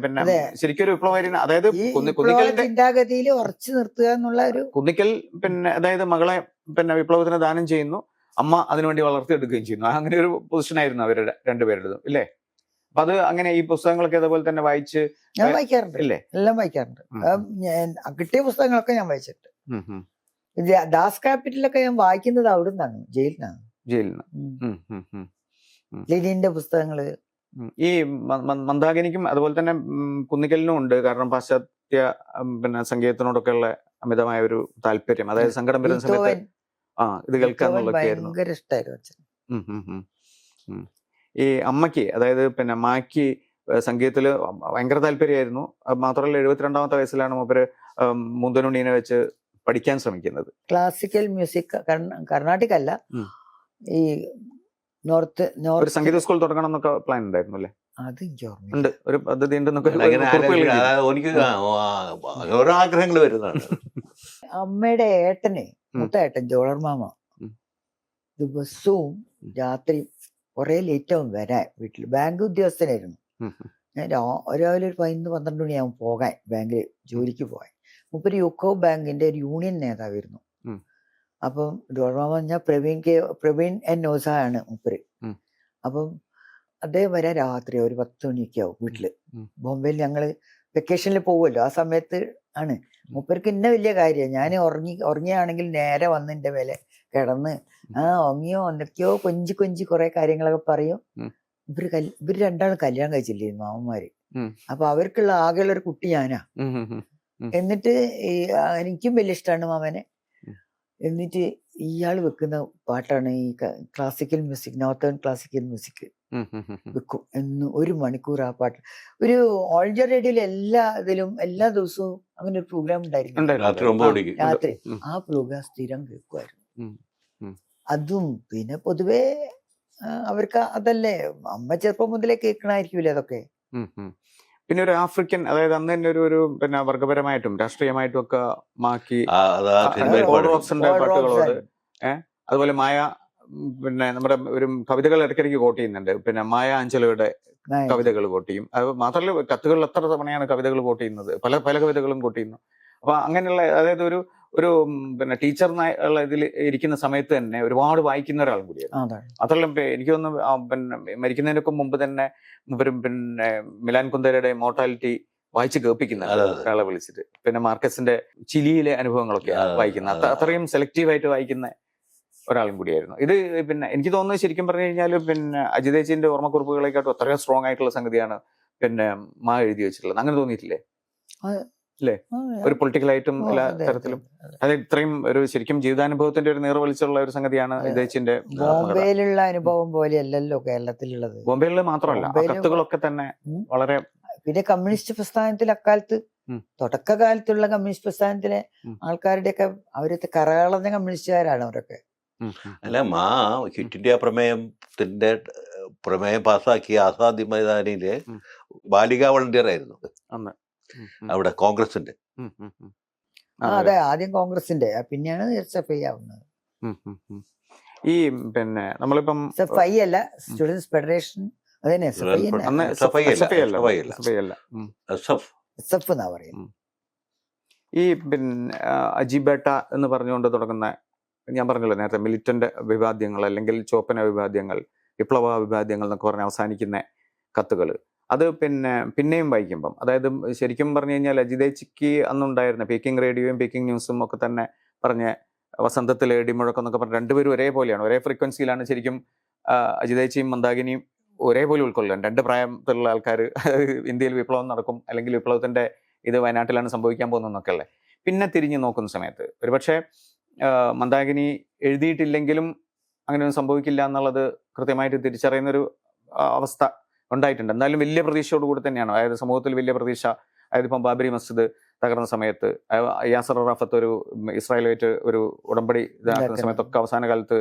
പിന്നെ അതെ. ശരിക്കും ഒരു വിപ്ലവം, അതായത് ഈ കുന്നിക്കലിന്റെ ചിന്താഗതിയിൽ ഉറച്ചു നിർത്തുക എന്നുള്ള ഒരു കുന്നിക്കൽ പിന്നെ അതായത് മകളെ പിന്നെ വിപ്ലവത്തിന് ദാനം ചെയ്യുന്നു, അമ്മ അതിനുവേണ്ടി വളർത്തിയെടുക്കുകയും ചെയ്യുന്നു. അങ്ങനെ ഒരു പൊസിഷനായിരുന്നു അവരുടെ രണ്ടുപേരുടേതും ഇല്ലേ? അപ്പൊ അത് അങ്ങനെ ഈ പുസ്തകങ്ങളൊക്കെ അതേപോലെ തന്നെ വായിച്ച് ഞാൻ വായിക്കാറുണ്ട്, ഇല്ലേ? എല്ലാം വായിക്കാറുണ്ട്. കിട്ടിയ പുസ്തകങ്ങളൊക്കെ ഞാൻ വായിച്ചിട്ടുണ്ട്. ദാസ് ക്യാപിറ്റലൊക്കെ ഞാൻ വായിക്കുന്നത് അവിടുന്നാണ്, ജയിലിനാണ്. ലെനിന്റെ പുസ്തകങ്ങള്. ഈ മന്ദാകിനിക്കും അതുപോലെ തന്നെ കുന്നിക്കലിനും ഉണ്ട്. കാരണം പാശ്ചാത്യ പിന്നെ സംഗീതത്തിനോടൊക്കെ ഉള്ള അമിതമായ ഒരു താല്പര്യം, അതായത് സങ്കടം വരുന്ന സമയത്ത് ഇത് കേൾക്കാന്നുള്ളൊക്കെ ആയിരുന്നു. ഭയങ്കര ഇഷ്ടമായിരുന്നു. ഈ അമ്മയ്ക്ക്, അതായത് പിന്നെ മാക്ക് സംഗീതത്തില് ഭയങ്കര താല്പര്യമായിരുന്നു. മാത്രമല്ല 72-ാമത്തെ വയസ്സിലാണ് മൂപ്പര് മുന്തനുണ്ണീനെ വെച്ച് പഠിക്കാൻ ശ്രമിക്കുന്നത്. ക്ലാസിക്കൽ മ്യൂസിക്, കർണാട്ടിക് അല്ല, ഈ നോർത്ത് ഒരു സംഗീത സ്കൂൾ തുടങ്ങണം എന്നൊക്കെ പ്ലാൻ ഉണ്ടായിരുന്നു അല്ലേ? അത് എനിക്ക് ഓർമ്മ ഉണ്ട്, ഒരു പദ്ധതി ഉണ്ടെന്നൊക്കെ എനിക്ക് ഓരോ ആഗ്രഹങ്ങൾ വരുന്നതാണ്. അമ്മയുടെ ഏട്ടനെ, മൂത്ത ഏട്ടൻ ജോളർമാമ, ദിവസവും രാത്രി കുറെ ലേറ്റ് ആവും വരാൻ വീട്ടിൽ. ബാങ്ക് ഉദ്യോഗസ്ഥനായിരുന്നു. ഞാൻ രാവിലെ ഒരു 11-12 മണിയാവും പോകാൻ, ബാങ്കിൽ ജോലിക്ക് പോകാൻ. മൂപ്പര് യൂക്കോ ബാങ്കിന്റെ ഒരു യൂണിയൻ നേതാവായിരുന്നു. അപ്പം ജോളർമാമ പറഞ്ഞാൽ പ്രവീൺ എൻ ഓസ ആണ് മൂപ്പര്. അപ്പം അദ്ദേഹം വരാൻ രാത്രി ഒരു 10 മണിയൊക്കെ ആവും വീട്ടില്. ബോംബെയിൽ ഞങ്ങള് വെക്കേഷനിൽ പോകുമല്ലോ, ആ സമയത്ത് ആണ്. മൂപ്പർക്ക് ഇന്ന വലിയ കാര്യമാണ്. ഞാൻ ഉറങ്ങിയാണെങ്കിൽ നേരെ വന്ന് എൻ്റെ മേലെ കിടന്ന് ഉറങ്ങിയോ എന്തൊക്കെയോ കൊഞ്ചി കുറെ കാര്യങ്ങളൊക്കെ പറയും. ഇവര് രണ്ടാളും കല്യാണം കഴിച്ചില്ലായിരുന്നു മാമന്മാര്. അപ്പൊ അവർക്കുള്ള ആകെയുള്ള ഒരു കുട്ടി ഞാനാ. എന്നിട്ട് എനിക്കും വലിയ ഇഷ്ടമാണ് മാമനെ. എന്നിട്ട് ഇയാൾ വെക്കുന്ന പാട്ടാണ് ഈ classical music, northern classical music വെക്കും. എന്ന് 1 മണിക്കൂർ ആ പാട്ട്. ഒരു ഓൾ ഇന്ത്യ റേഡിയോയിൽ എല്ലാ ദിവസവും അങ്ങനെ ഒരു പ്രോഗ്രാം ഉണ്ടായിരുന്നു രാത്രി. ആ പ്രോഗ്രാം സ്ഥിരം കേൾക്കുമായിരുന്നു. അതും പിന്നെ പൊതുവേ അവർക്ക് അതല്ലേ, അമ്മ ചെറുപ്പം മുതലേ കേൾക്കണായിരിക്കൂലേ അതൊക്കെ. പിന്നെ ഒരു ആഫ്രിക്കൻ, അതായത് അന്ന് തന്നെ ഒരു പിന്നെ വർഗപരമായിട്ടും രാഷ്ട്രീയമായിട്ടും ഒക്കെ മാക്കി പാട്ടുകളോട് അതുപോലെ മായ, പിന്നെ നമ്മുടെ ഒരു കവിതകൾ ഇടയ്ക്കിടയ്ക്ക് കോട്ട് ചെയ്യുന്നുണ്ട്. പിന്നെ മായ ആഞ്ചലോയുടെ കവിതകൾ കോട്ട് ചെയ്യും. അത് മാത്രമല്ല കത്തുകളിൽ എത്ര തവണയാണ് കവിതകൾ കോട്ട് ചെയ്യുന്നത്, പല കവിതകളും കോട്ട് ചെയ്യുന്നു. അപ്പൊ അങ്ങനെയുള്ള, അതായത് ഒരു പിന്നെ ടീച്ചറിനുള്ള ഇതിൽ ഇരിക്കുന്ന സമയത്ത് തന്നെ ഒരുപാട് വായിക്കുന്ന ഒരാളും കൂടിയായിരുന്നു. അതല്ല എനിക്ക് തോന്നുന്നു പിന്നെ മരിക്കുന്നതിനൊക്കെ മുമ്പ് തന്നെ പിന്നെ മിലാൻ കുന്ദേരയുടെ മോർട്ടാലിറ്റി വായിച്ച് കേൾപ്പിക്കുന്ന ഒരാളെ വിളിച്ചിട്ട്, പിന്നെ മാർക്കസിന്റെ ചിലിയിലെ അനുഭവങ്ങളൊക്കെ വായിക്കുന്ന, അത്രയും സെലക്റ്റീവായിട്ട് വായിക്കുന്ന ഒരാളും കൂടിയായിരുന്നു. ഇത് പിന്നെ എനിക്ക് തോന്നുന്നത് ശരിക്കും പറഞ്ഞു കഴിഞ്ഞാൽ പിന്നെ അജിതേച്ചിന്റെ ഓർമ്മക്കുറിപ്പുകളെക്കാട്ടും അത്രയും സ്ട്രോങ് ആയിട്ടുള്ള സംഗതിയാണ് പിന്നെ മാ എഴുതി വെച്ചിട്ടുള്ളത്. അങ്ങനെ തോന്നിയിട്ടില്ലേ? അല്ലേ? ഒരു പൊളിറ്റിക്കലായിട്ടും എല്ലാ തരത്തിലും അത് ഇത്രയും ഒരു ശരിക്കും ജീവിതാനുഭവത്തിന്റെ ഒരു നീർവലിച്ചുള്ള ഒരു സംഗതിയാണ് അജിതേച്ചിന്റെ. ബോംബെയിലുള്ള അനുഭവം പോലെയല്ലല്ലോ കേരളത്തിലുള്ളത്. ബോംബെയിലുള്ള മാത്രമല്ല, കത്തുകളൊക്കെ തന്നെ വളരെ. പിന്നെ കമ്മ്യൂണിസ്റ്റ് പ്രസ്ഥാനത്തിൽ അക്കാലത്ത്, തുടക്കകാലത്തുള്ള കമ്മ്യൂണിസ്റ്റ് പ്രസ്ഥാനത്തിലെ ആൾക്കാരുടെയൊക്കെ അവരൊക്കെ കരകളഞ്ഞ കമ്മ്യൂണിസ്റ്റുകാരാണ് അവരൊക്കെ. അല്ല, ക്വിറ്റ് ഇന്ത്യ പ്രമേയം പാസ്സാക്കിയ ആസാദ് മൈതാനിയിലെ ബാലിക വളണ്ടിയർ ആയിരുന്നു അവിടെ കോൺഗ്രസിന്റെ. അതെ, ആദ്യം കോൺഗ്രസിന്റെ, പിന്നെയാണ് SFI ആവുന്നത്. ഈ പിന്നെ നമ്മളിപ്പം SFI അല്ല, സ്റ്റുഡൻസ് ഫെഡറേഷൻ. അതന്നെ SF എന്നാ പറയുന്നത്. ഈ പിന്നെ അജിബേട്ട എന്ന് പറഞ്ഞുകൊണ്ട് തുടങ്ങുന്ന, ഞാൻ പറഞ്ഞല്ലോ നേരത്തെ, മിലിറ്റന്റ് അഭിവാദ്യങ്ങൾ അല്ലെങ്കിൽ ചോപ്പന അഭിവാദ്യങ്ങൾ, വിപ്ലവ അഭിവാദ്യങ്ങൾ എന്നൊക്കെ പറഞ്ഞ് അവസാനിക്കുന്ന കത്തുകൾ, അത് പിന്നെയും വായിക്കുമ്പം, അതായത് ശരിക്കും പറഞ്ഞു കഴിഞ്ഞാൽ അജിതേച്ചിക്ക് അന്നുണ്ടായിരുന്ന പീക്കിംഗ് റേഡിയോയും പീക്കിംഗ് ന്യൂസും ഒക്കെ തന്നെ പറഞ്ഞ വസന്തത്തിലെ ഇടിമുഴക്കം എന്നൊക്കെ പറഞ്ഞ രണ്ടുപേരും ഒരേപോലെയാണ്, ഒരേ ഫ്രീക്വൻസിയിലാണ് ശരിക്കും അജിതേച്ചിയും മന്ദാകിനിയും ഒരേപോലെ ഉൾക്കൊള്ളുക. 2 പ്രായത്തിലുള്ള ആൾക്കാർ, ഇന്ത്യയിൽ വിപ്ലവം നടക്കും അല്ലെങ്കിൽ വിപ്ലവത്തിന്റെ ഇത് വയനാട്ടിലാണ് സംഭവിക്കാൻ പോകുന്നതെന്നൊക്കെ അല്ലേ. പിന്നെ തിരിഞ്ഞു നോക്കുന്ന സമയത്ത് ഒരുപക്ഷെ മന്ദാകിനി എഴുതിയിട്ടില്ലെങ്കിലും അങ്ങനെയൊന്നും സംഭവിക്കില്ല എന്നുള്ളത് കൃത്യമായിട്ട് തിരിച്ചറിയുന്നൊരു അവസ്ഥ ഉണ്ടായിട്ടുണ്ട്. എന്നാലും വലിയ പ്രതീക്ഷയോടുകൂടി തന്നെയാണ്, അതായത് സമൂഹത്തിൽ വലിയ പ്രതീക്ഷ. അതായത് ഇപ്പം ബാബരി മസ്ജിദ് തകർന്ന സമയത്ത് യാസർ അറാഫത്ത് ഒരു ഇസ്രായേലുമായിട്ട് ഒരു ഉടമ്പടി ഇതാക്കുന്ന സമയത്തൊക്കെ അവസാന കാലത്ത്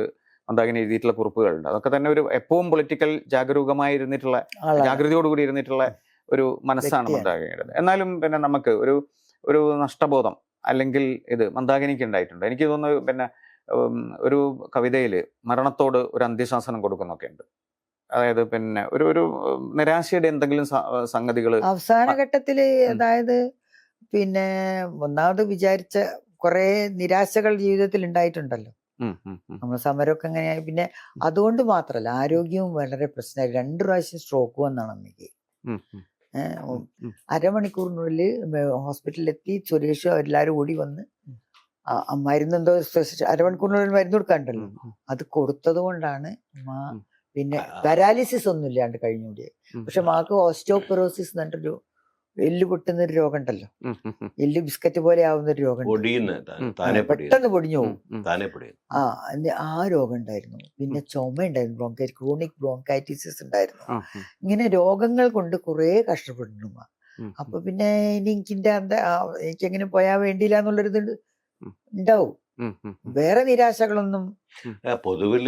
മന്ദാകിനി എഴുതിയിട്ടുള്ള കുറിപ്പുകളുണ്ട്. അതൊക്കെ തന്നെ ഒരു എപ്പോഴും പൊളിറ്റിക്കൽ ജാഗരൂകതയോടുകൂടി ഇരുന്നിട്ടുള്ള ഒരു മനസ്സാണ് വ്യക്തിയാണ്. മന്ദാകിനിയുടേത്. എന്നാലും പിന്നെ നമുക്ക് ഒരു നഷ്ടബോധം അല്ലെങ്കിൽ ഇത് മന്ദാകിനിക്ക് ഉണ്ടായിട്ടുണ്ട്. എനിക്ക് തോന്നുന്നു പിന്നെ ഒരു കവിതയിൽ മരണത്തോട് ഒരു അന്ത്യശാസനം കൊടുക്കുന്നൊക്കെ ഉണ്ട്. അതായത് പിന്നെ ഒരു നിരാശയുടെ എന്തെങ്കിലും സംഗതികൾ അവസാന ഘട്ടത്തില് അതായത് പിന്നെ ഒന്നാമത് വിചാരിച്ച കുറെ നിരാശകൾ ജീവിതത്തിൽ ഉണ്ടായിട്ടുണ്ടല്ലോ. നമ്മൾ സമരമൊക്കെ എങ്ങനെയായി, പിന്നെ അതുകൊണ്ട് മാത്രല്ല ആരോഗ്യവും വളരെ പ്രശ്നമായി. 2 പ്രാവശ്യം സ്ട്രോക്ക് വന്നാണ് അമ്മയ്ക്ക്. അരമണിക്കൂറിനുള്ളിൽ ഹോസ്പിറ്റലിലെത്തി. സുരേഷ് എല്ലാരും കൂടി വന്ന് മരുന്ന് എന്തോ അരമണിക്കൂറിനുള്ളിൽ മരുന്ന് കൊടുക്കാണ്ടല്ലോ, അത് കൊടുത്തത് കൊണ്ടാണ് അമ്മ പിന്നെ പാരാലിസിസ് ഒന്നും ഇല്ലാണ്ട് കഴിഞ്ഞുകൂടിയത്. പക്ഷെ മാക്ക് ഓസ്റ്റിയോപൊറോസിസ് എന്നിട്ടൊരു എല്ല് പൊട്ടുന്ന ഒരു രോഗം ഉണ്ടല്ലോ, എല്ല് ബിസ്ക്കറ്റ് പോലെ ആവുന്ന ഒരു രോഗം, പെട്ടെന്ന് പൊടിഞ്ഞു പോകും. ആ രോഗം ഉണ്ടായിരുന്നു. പിന്നെ ചുമ ഉണ്ടായിരുന്നു, ബ്രോങ്കൈറ്റിസ്, ക്രോണിക് ബ്രോങ്കൈറ്റിസ് ഉണ്ടായിരുന്നു. ഇങ്ങനെ രോഗങ്ങൾ കൊണ്ട് കുറെ കഷ്ടപ്പെടുന്നു. അപ്പൊ പിന്നെ എനിക്കെങ്ങനെ പോയാൽ വേണ്ടിയില്ല എന്നുള്ളൊരിത് ഉണ്ടാവും. വേറെ നിരാശകളൊന്നും. പൊതുവിൽ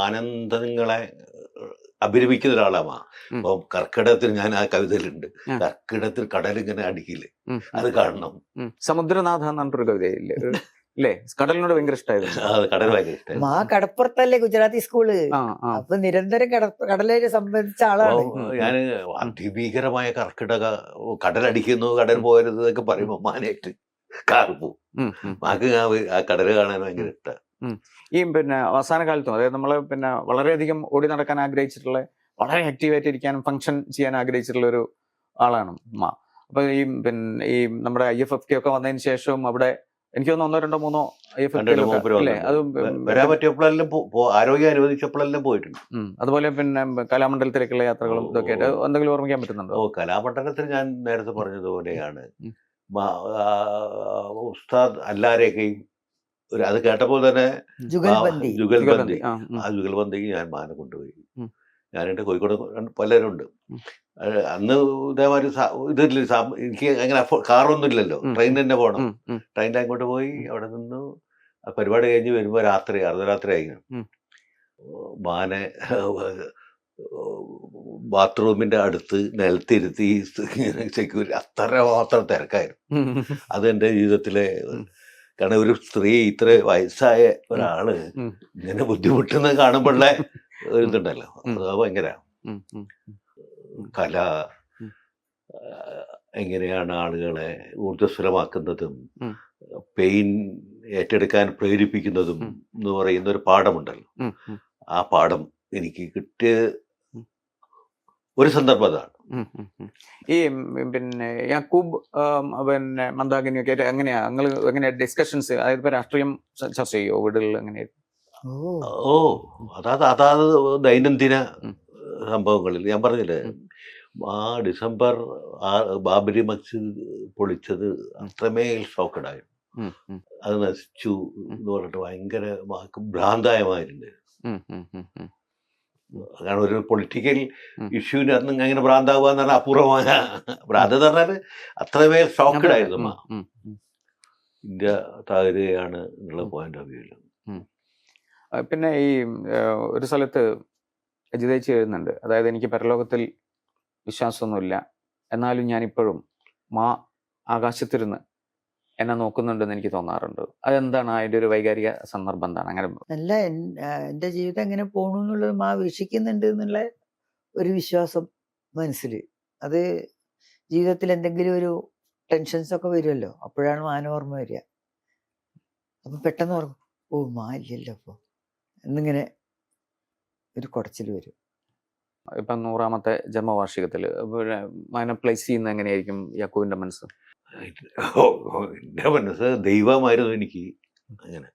ആനന്ദങ്ങളെ അഭിരമിക്കുന്ന ഒരാളാണ്. അപ്പൊ കർക്കിടകത്തിൽ ഞാൻ ആ കവിതയിലുണ്ട്, കർക്കിടകത്തിൽ കടലിങ്ങനെ അടിക്കില്ലേ, അത് കാണണം. സമുദ്രനാഥ എന്ന് പറഞ്ഞൊരു കവിതയില്ലേ അല്ലേ? കടലിനോട് ഭയങ്കര ഇഷ്ടമായിരുന്നു. കടൽ ഭയങ്കര ഇഷ്ടമായിരുന്നു. ആ കടപ്പുറത്തല്ലേ ഗുജറാത്തി സ്കൂള്, അപ്പൊ നിരന്തരം കടലിനെ സംബന്ധിച്ച ആളാണ് ഞാൻ. അതിഭീകരമായ കർക്കിടക, കടലടിക്കുന്നു, കടൽ പോകരുത് എന്നൊക്കെ പറയുമ്പോ മാനായിട്ട് കാറ് പോവും. മാക്ക് ആ കടല് കാണാൻ ഭയങ്കര ഇഷ്ടമാണ്. ഈ പിന്നെ അവസാന കാലത്തും അതായത് നമ്മള് പിന്നെ വളരെയധികം ഓടി നടക്കാൻ ആഗ്രഹിച്ചിട്ടുള്ള, വളരെ ആക്റ്റീവായിട്ട് ഇരിക്കാനും ഫംഗ്ഷൻ ചെയ്യാൻ ആഗ്രഹിച്ചിട്ടുള്ള ഒരു ആളാണ് അമ്മ. അപ്പൊ പിന്നെ ഈ നമ്മുടെ IFFK ഒക്കെ വന്നതിന് ശേഷവും അവിടെ എനിക്ക് തോന്നുന്നു 1, 2, 3 IFFK അല്ലേ, അത് വരാൻ പറ്റിയപ്പോഴെല്ലാം ആരോഗ്യം അനുവദിച്ചപ്പോഴെല്ലാം പോയിട്ടുണ്ട്. അതുപോലെ പിന്നെ കലാമണ്ഡലത്തിലേക്കുള്ള യാത്രകളും ഇതൊക്കെ ആയിട്ട് എന്തെങ്കിലും ഓർമ്മിക്കാൻ പറ്റുന്നുണ്ടോ? കലാമണ്ഡലത്തിൽ ഞാൻ നേരത്തെ പറഞ്ഞതുപോലെയാണ് ഉസ്താദ് എല്ലാരെയൊക്കെയും അത് കേട്ടപ്പോൾ തന്നെ ജുഗൽബന്ദി, ആ ജുഗൽബന്ദിക്ക് ഞാൻ മാന കൊണ്ടുപോയി. ഞാനെൻ്റെ കോഴിക്കോട് പലരും ഉണ്ട്. അന്ന് ഇതേമാതിരി ഇതില്ല, എനിക്ക് അങ്ങനെ കാറൊന്നും ഇല്ലല്ലോ, ട്രെയിൻ തന്നെ പോകണം. ട്രെയിനിൽ അങ്ങോട്ട് പോയി അവിടെ നിന്ന് പരിപാടി കഴിഞ്ഞ് വരുമ്പോൾ രാത്രി അർദ്ധരാത്രി ആയിരുന്നു. മാനെ ബാത്റൂമിന്റെ അടുത്ത് നിലത്തിരുത്തി സെക്യൂരിറ്റി, അത്രമാത്രം തിരക്കായിരുന്നു. അതെന്റെ ജീവിതത്തിലെ, കാരണം ഒരു സ്ത്രീ ഇത്ര വയസ്സായ ഒരാള് ഇങ്ങനെ ബുദ്ധിമുട്ടുന്നത് കാണുമ്പോഴുള്ള ഒരു ഇതുണ്ടല്ലോ, അത് ഭയങ്കര. കല എങ്ങനെയാണ് ആളുകളെ ഊർജ്ജസ്വലമാക്കുന്നതും പെയിൻ ഏറ്റെടുക്കാൻ പ്രേരിപ്പിക്കുന്നതും എന്ന് പറയുന്ന ഒരു പാഠമുണ്ടല്ലോ. ആ പാഠം എനിക്ക് കിട്ടിയ ഒരു സന്ദർഭം അതാണ്. ഈ പിന്നെ യാക്കൂബ് പിന്നെ മന്ദാകിനിയൊക്കെ എങ്ങനെയാ ഡിസ്കഷൻസ്, അതായത് ഇപ്പൊ രാഷ്ട്രീയം ചർച്ച ചെയ്യോ വീടുകളിൽ? എങ്ങനെയായിരുന്നു? അതാത് ദൈനംദിന സംഭവങ്ങളിൽ ഞാൻ പറഞ്ഞില്ലേ, ആ ഡിസംബർ ബാബരി മസ്ജിദ് പൊളിച്ചത് അത്രമേൽ ഷോക്കഡായിരുന്നു. അത് നശിച്ചു എന്ന് പറഞ്ഞിട്ട് ഭയങ്കര ഭ്രാന്തായമായിട്ടുണ്ട്. കാരണം ഒരു പൊളിറ്റിക്കൽ ഇഷ്യൂവിന് അന്ന് അങ്ങനെ ഭ്രാന്താവുക എന്ന് പറഞ്ഞാൽ അപൂർവമായ ഭ്രാന്ത് എന്ന് പറഞ്ഞാൽ അത്രമേൽ ഷോക്കഡായിരുന്നു. ഇന്ത്യ തകരുകയാണ് എന്നുള്ള പോയിന്റ് ഓഫ് വ്യൂവിൽ. പിന്നെ ഈ ഒരു സ്ഥലത്ത് അജിതേച്ചി എഴുതുന്നുണ്ട്, അതായത് എനിക്ക് പരലോകത്തിൽ വിശ്വാസമൊന്നുമില്ല, എന്നാലും ഞാനിപ്പോഴും ആകാശത്തിരുന്ന് എന്നെ നോക്കുന്നുണ്ടെന്ന് എനിക്ക് തോന്നാറുണ്ട്. അതെന്താണ് അതിന്റെ ഒരു വൈകാരിക സന്ദർഭം എന്താണ്? അങ്ങനെ അല്ല, എൻ്റെ ജീവിതം എങ്ങനെ പോണു എന്നുള്ളത് വീക്ഷിക്കുന്നുണ്ട് എന്നുള്ള ഒരു വിശ്വാസം മനസ്സിൽ. അത് ജീവിതത്തിൽ എന്തെങ്കിലും ഒരു ടെൻഷൻസ് ഒക്കെ വരുമല്ലോ, അപ്പോഴാണ് ഓർമ്മ വരിക. അപ്പൊ പെട്ടെന്ന് ഓർക്കും, ഇല്ലല്ലോ അപ്പൊ എന്നിങ്ങനെ ഒരു കുടച്ചിൽ വരും. ഇപ്പൊ 100ാമത്തെ ജന്മവാർഷികത്തില് മാനെ പ്ലേസ് ചെയ്യുന്ന എങ്ങനെയായിരിക്കും യാക്കൂബിന്റെ മനസ്സ്? എൻ്റെ മനസ്സ് ദൈവമായിരുന്നു എനിക്ക്. അങ്ങനെ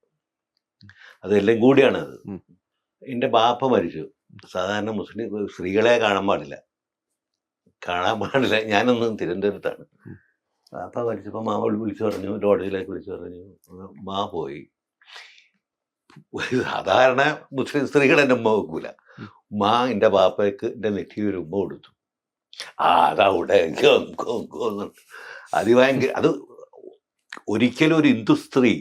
അതെല്ലാം കൂടിയാണത്. എൻ്റെ ബാപ്പ മരിച്ചു. സാധാരണ മുസ്ലിം സ്ത്രീകളെ കാണാൻ പാടില്ല. ഞാനൊന്നും തിരുവനന്തപുരത്താണ്. ബാപ്പ മരിച്ചപ്പോൾ മാമ വിളിച്ചു പറഞ്ഞു, ലോഡ്ജിലേക്ക് വിളിച്ചു പറഞ്ഞു, മാ പോയി. സാധാരണ മുസ്ലിം സ്ത്രീകൾ എൻ്റെ ഉമ്മ വെക്കൂല. ഉമ്മ എൻ്റെ ബാപ്പയ്ക്ക് എൻ്റെ നെറ്റി ഒരു ഉമ്മ കൊടുത്തു. അതവിടെ അതിഭയങ്കര. അത് ഒരിക്കലും ഒരു ഹിന്ദു സ്ത്രീ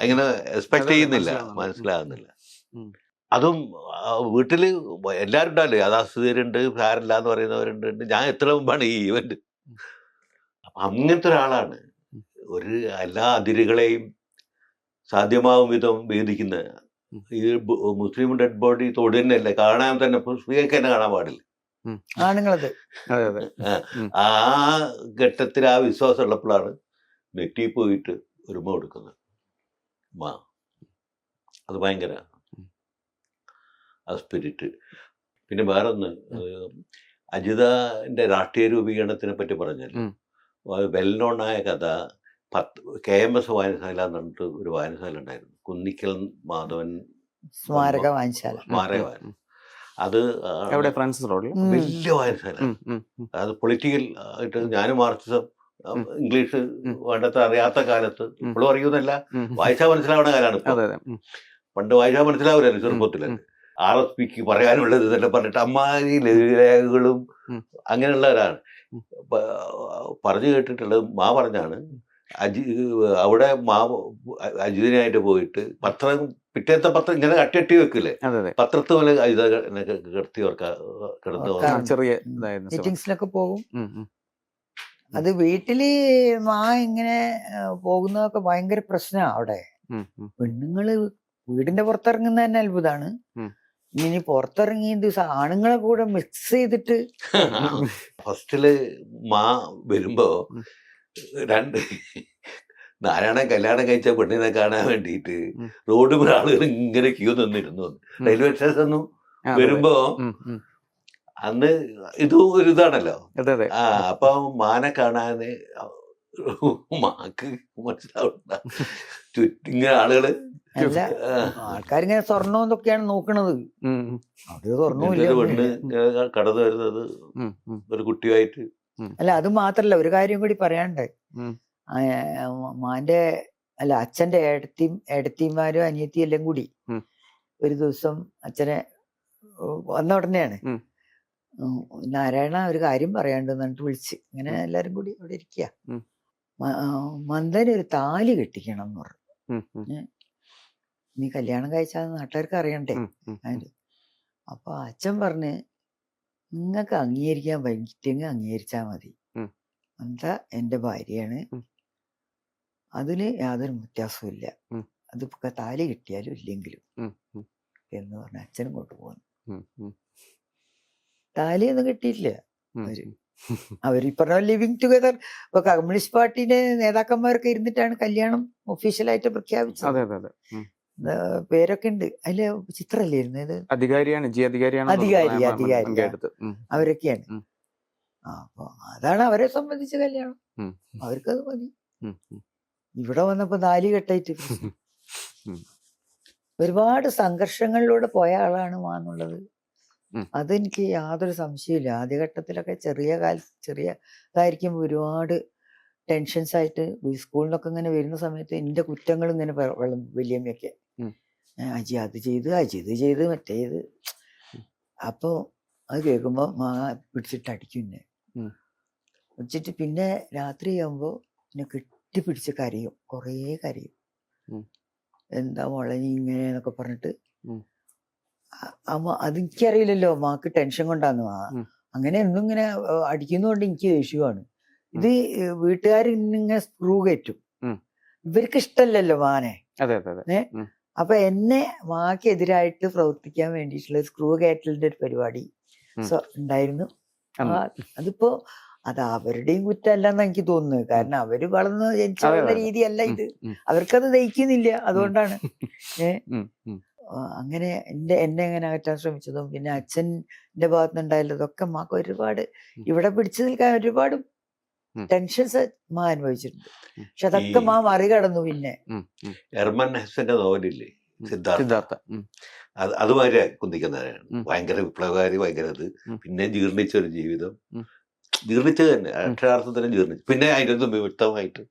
അങ്ങനെ എക്സ്പെക്ട് ചെയ്യുന്നില്ല, മനസ്സിലാകുന്നില്ല. അതും വീട്ടിൽ എല്ലാവരും ഉണ്ടാവില്ലേ, യാഥാസ്ഥിതരുണ്ട്, സാരില്ല എന്ന് പറയുന്നവരുണ്ട്. ഞാൻ എത്ര മുമ്പാണ് ഈ ഈവന്റ്. അപ്പം അങ്ങനത്തെ ഒരാളാണ്. ഒരു എല്ലാ അതിരുകളെയും സാധ്യമാവും വിധം ഭേദിക്കുന്ന ഈ മുസ്ലിം ഡെഡ് ബോഡി തൊടുന്നല്ലേ, കാണാൻ തന്നെ സ്ത്രീയൊക്കെ തന്നെ കാണാൻ പാടില്ല. ആണുങ്ങളത്. അതെ അതെ. ആ ഘട്ടത്തിൽ ആ വിശ്വാസം ഉള്ളപ്പോഴാണ് നെറ്റി പോയിട്ട് ഒരുമ കൊടുക്കുന്നത്. അത് ഭയങ്കര ആ സ്പിരിറ്റ്. പിന്നെ വേറൊന്ന്, അജിതന്റെ രാഷ്ട്രീയ രൂപീകരണത്തിനെ പറ്റി പറഞ്ഞാൽ വെൽ നോൺ ആയ കഥ KMS വായനശാല എന്ന് പറഞ്ഞിട്ട് ഒരു വായനശാല ഉണ്ടായിരുന്നു, കുന്നിക്കൽ മാധവൻ സ്മാരക വായനശാല. അത് എവിടെ? ഫ്രാൻസിസ് റോഡിൽ വലിയ വായനശാല. അത് പൊളിറ്റിക്കൽ ആയിട്ട് ഞാനും മാർക്സിസം ഇംഗ്ലീഷ് വേണ്ടത്ര അറിയാത്ത കാലത്ത്, ഇപ്പോഴും അറിയുന്നല്ല, വായിച്ചാൽ മനസ്സിലാവുന്ന കാലമാണ്. പണ്ട് വായിച്ചാൽ മനസ്സിലാവില്ലല്ലോ ചെറുപ്പത്തിലല്ലേ. RSPക്ക് പറയാനുള്ളത് ഇതെല്ലാം പറഞ്ഞിട്ട് അമ്മാരി ലഘുലേഖകളും അങ്ങനെയുള്ളവരാണ് പറഞ്ഞു കേട്ടിട്ടുള്ളത്. പറഞ്ഞാണ് അവിടെ അജിതനായിട്ട് പോയിട്ട് പത്രം, പിറ്റേത്തെ പത്രം ഇങ്ങനെ അട്ടി വെക്കില്ലേ, പത്രത്ത് പോലെ അജിത കിടത്തി കിടന്നു ചെറിയ മീറ്റിംഗ്സിലൊക്കെ പോകും. അത് വീട്ടില് ഇങ്ങനെ പോകുന്നതൊക്കെ ഭയങ്കര പ്രശ്നമാണ് അവിടെ. പെണ്ണുങ്ങള് വീടിന്റെ പുറത്തിറങ്ങുന്ന തന്നെ അത്ഭുതമാണ്. ഇനി പുറത്തിറങ്ങിയ ദിവസം ആണുങ്ങളെ കൂടെ മിക്സ് ചെയ്തിട്ട് ഫസ്റ്റില് വരുമ്പോ നാരായണൻ കല്യാണം കഴിച്ച പെണ്ണിനെ കാണാൻ വേണ്ടിയിട്ട് റോഡ് മുതൽ ആളുകൾ ഇങ്ങനെ ക്യൂ നിന്നിരുന്നു. റെയിൽവേ സ്റ്റേഷനും വരുമ്പോ അന്ന് ഇതും ഒരു ഇതാണല്ലോ. അപ്പൊ മാനെ കാണാന് മാക്ക് മനസ്സിലാവണ്ട, ചുറ്റിങ്ങനെ ആളുകള് അല്ല, ആൾക്കാരിങ്ങനെ സ്വർണ്ണം എന്തൊക്കെയാണ് നോക്കണത്. അത് സ്വർണ്ണമില്ല. പെണ്ണ് കടന്നു വരുന്നത് ഒരു കുട്ടിയായിട്ട്. അല്ല, അത് മാത്രല്ല, ഒരു കാര്യം കൂടി പറയാനുണ്ടായി. മാന്റെ അല്ല അച്ഛന്റെ ഏടത്തിമാരും അനിയത്തിയും എല്ലാം കൂടി ഒരു ദിവസം അച്ഛനെ വന്ന ഉടനെയാണ് നാരായണ ഒരു കാര്യം പറയാണ്ടെന്ന് പറഞ്ഞിട്ട് വിളിച്ച്, ഇങ്ങനെ എല്ലാരും കൂടി അവിടെ ഇരിക്കുക. മന്ദന് ഒരു താലി കെട്ടിക്കണം എന്ന് പറഞ്ഞു. നീ കല്യാണം കഴിച്ചാൽ നാട്ടുകാർക്ക് അറിയണ്ടേ. അപ്പൊ അച്ഛൻ പറഞ്ഞ്, നിങ്ങൾക്ക് അംഗീകരിക്കാൻ പറ്റിയെങ്കിൽ അംഗീകരിച്ചാൽ മതി, എന്താ എന്റെ ഭാര്യയാണ്, അതിന് യാതൊരു വ്യത്യാസവും ഇല്ല, അത് താലി കിട്ടിയാലും ഇല്ലെങ്കിലും എന്ന് പറഞ്ഞ അച്ഛനും കൊണ്ടുപോകുന്നു. താലിയൊന്നും കിട്ടിയിട്ടില്ല. അവര് ഈ പറഞ്ഞ ലിവിങ് ടുഗദർ. ഇപ്പൊ കമ്മ്യൂണിസ്റ്റ് പാർട്ടിയുടെ നേതാക്കന്മാരൊക്കെ ഇരുന്നിട്ടാണ് കല്യാണം ഒഫീഷ്യലായിട്ട് പ്രഖ്യാപിച്ചത്. പേരൊക്കെ ഉണ്ട് അതില്. ചിത്രല്ലേ ഇരുന്നത്? അധികാരി അവരൊക്കെയാണ്. അപ്പൊ അതാണ് അവരെ സംബന്ധിച്ച കല്യാണം. അവർക്കത് മതി. ഇവിടെ വന്നപ്പോ താലി കെട്ടായിട്ട് ഒരുപാട് സംഘർഷങ്ങളിലൂടെ പോയ ആളാണ് എന്നുള്ളത് അതെനിക്ക് യാതൊരു സംശയമില്ല. ആദ്യഘട്ടത്തിലൊക്കെ ചെറിയതായിരിക്കുമ്പോൾ ഒരുപാട് ടെൻഷൻസ് ആയിട്ട് സ്കൂളിൽ നിന്നൊക്കെ ഇങ്ങനെ വരുന്ന സമയത്ത് എൻ്റെ കുറ്റങ്ങൾ ഇങ്ങനെ വലിയമ്മയൊക്കെ അജി അത് ചെയ്ത് മറ്റേത്. അപ്പോൾ അത് കേൾക്കുമ്പോൾ പിടിച്ചിട്ട് അടിക്കും എന്നെ. പിടിച്ചിട്ട് പിന്നെ രാത്രിയാകുമ്പോൾ എന്നെ കെട്ടിപ്പിടിച്ച് കരയും, കുറേ കരയും. എന്താ മോളെ നീ ഇങ്ങനെ എന്നൊക്കെ പറഞ്ഞിട്ട്. അതെനിക്കറിയില്ലല്ലോ മാക്ക് ടെൻഷൻ കൊണ്ടാന്ന്. അങ്ങനെ ഒന്നും ഇങ്ങനെ അടിക്കുന്നതുകൊണ്ട് എനിക്ക് ദേഷ്യമാണ്. ഇത് വീട്ടുകാരിങ്ങനെ സ്ക്രൂ കയറ്റും. ഇവർക്ക് ഇഷ്ടമല്ലല്ലോ മാനെ. അപ്പൊ എന്നെ മാക്കെതിരായിട്ട് പ്രവർത്തിക്കാൻ വേണ്ടിയിട്ടുള്ള സ്ക്രൂ കയറ്റലിന്റെ ഒരു പരിപാടി ഉണ്ടായിരുന്നു. അതിപ്പോ അത് അവരുടെയും കുറ്റമല്ലെന്ന് എനിക്ക് തോന്നുന്നത്. കാരണം അവര് വളർന്ന് ജനിച്ച വളർന്ന രീതിയല്ല ഇത്. അവർക്കത് ദഹിക്കുന്നില്ല. അതുകൊണ്ടാണ് അങ്ങനെ എന്നെ അങ്ങനെ അകറ്റാൻ ശ്രമിച്ചതും പിന്നെ അച്ഛൻ്റെ ഭാഗത്തുനിന്നുണ്ടായതൊക്കെ മാക്ക് ഒരുപാട് ഇവിടെ പിടിച്ചു നിൽക്കാൻ ഒരുപാട് ടെൻഷൻസ് മാ അനുഭവിച്ചിട്ടുണ്ട്. പക്ഷെ അതൊക്കെ മാ മറികടന്നു. പിന്നെ ഹെർമൻ ഹെസ്സന്റെ നോവലില്ലേ സിദ്ധാർത്ഥ, അതുമാതിരി കുന്തിക്കുന്നവരാണ്. ഭയങ്കര വിപ്ലവകാരി, ഭയങ്കര ഇത്. പിന്നെ ജീർണിച്ച ഒരു ജീവിതം, ജീർണിച്ചത് തന്നെ അക്ഷരാർത്ഥത്തിന് ജീർണിച്ചു. പിന്നെ അതിൻ്റെ ഒന്നും വിമുക്തമായിട്ട്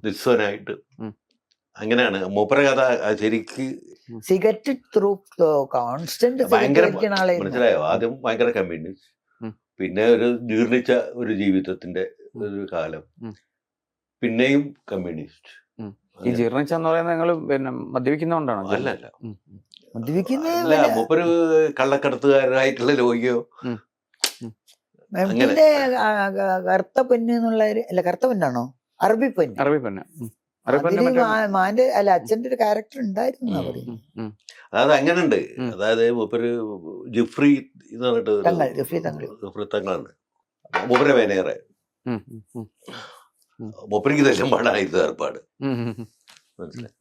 നിസ്വനായിട്ട് അങ്ങനെയാണ് മൂപ്പര കഥ. ശരിക്ക് സിഗരറ്റ് ത്രൂ കോൺസ്റ്റന്റ് ഭയങ്കര മനസ്സിലായോ? ആദ്യം ഭയങ്കര കമ്മ്യൂണിസ്റ്റ്, പിന്നെ ഒരു ജീർണിച്ച ഒരു ജീവിതത്തിന്റെ ഒരു കാലം, പിന്നെയും കമ്മ്യൂണിസ്റ്റ്. ഈ ജീർണിച്ചെന്ന് പറയുന്നത് നിങ്ങൾ പിന്നെ മദ്യപിക്കുന്നതുകൊണ്ടാണോ? അല്ലല്ല, മദ്യപിക്കുന്നത് അല്ല മൂപ്പര് കള്ളക്കടത്തുകാരായിട്ടുള്ള രോഗിയോ പിന്നെ കറുത്ത പൊന്ന് എന്നുള്ള അല്ല കറുത്ത പൊന്നാണോ അറബി പൊന്ന് അറബി പെണ്ണ് അതില് മാന്റെ അല്ല അച്ഛന്റെ ഒരു ക്യാരക്ടർ ഉണ്ടായിരുന്നു എന്നാ പറയുന്നത്. അതായത് അങ്ങനെയുണ്ട്. അതായത് മൂപ്പര് ജിഫ്രി എന്ന് പറഞ്ഞിട്ട് തങ്ങൾ ജെഫ്രി തങ്ങൾ ജിഫ്രി തങ്ങളാണ് മൂപ്പരെ വേനേറെ. മൂപ്പരിക്ക് ഇതെല്ലാം പാടായത് ഏർപ്പാട് മനസ്സിലായി.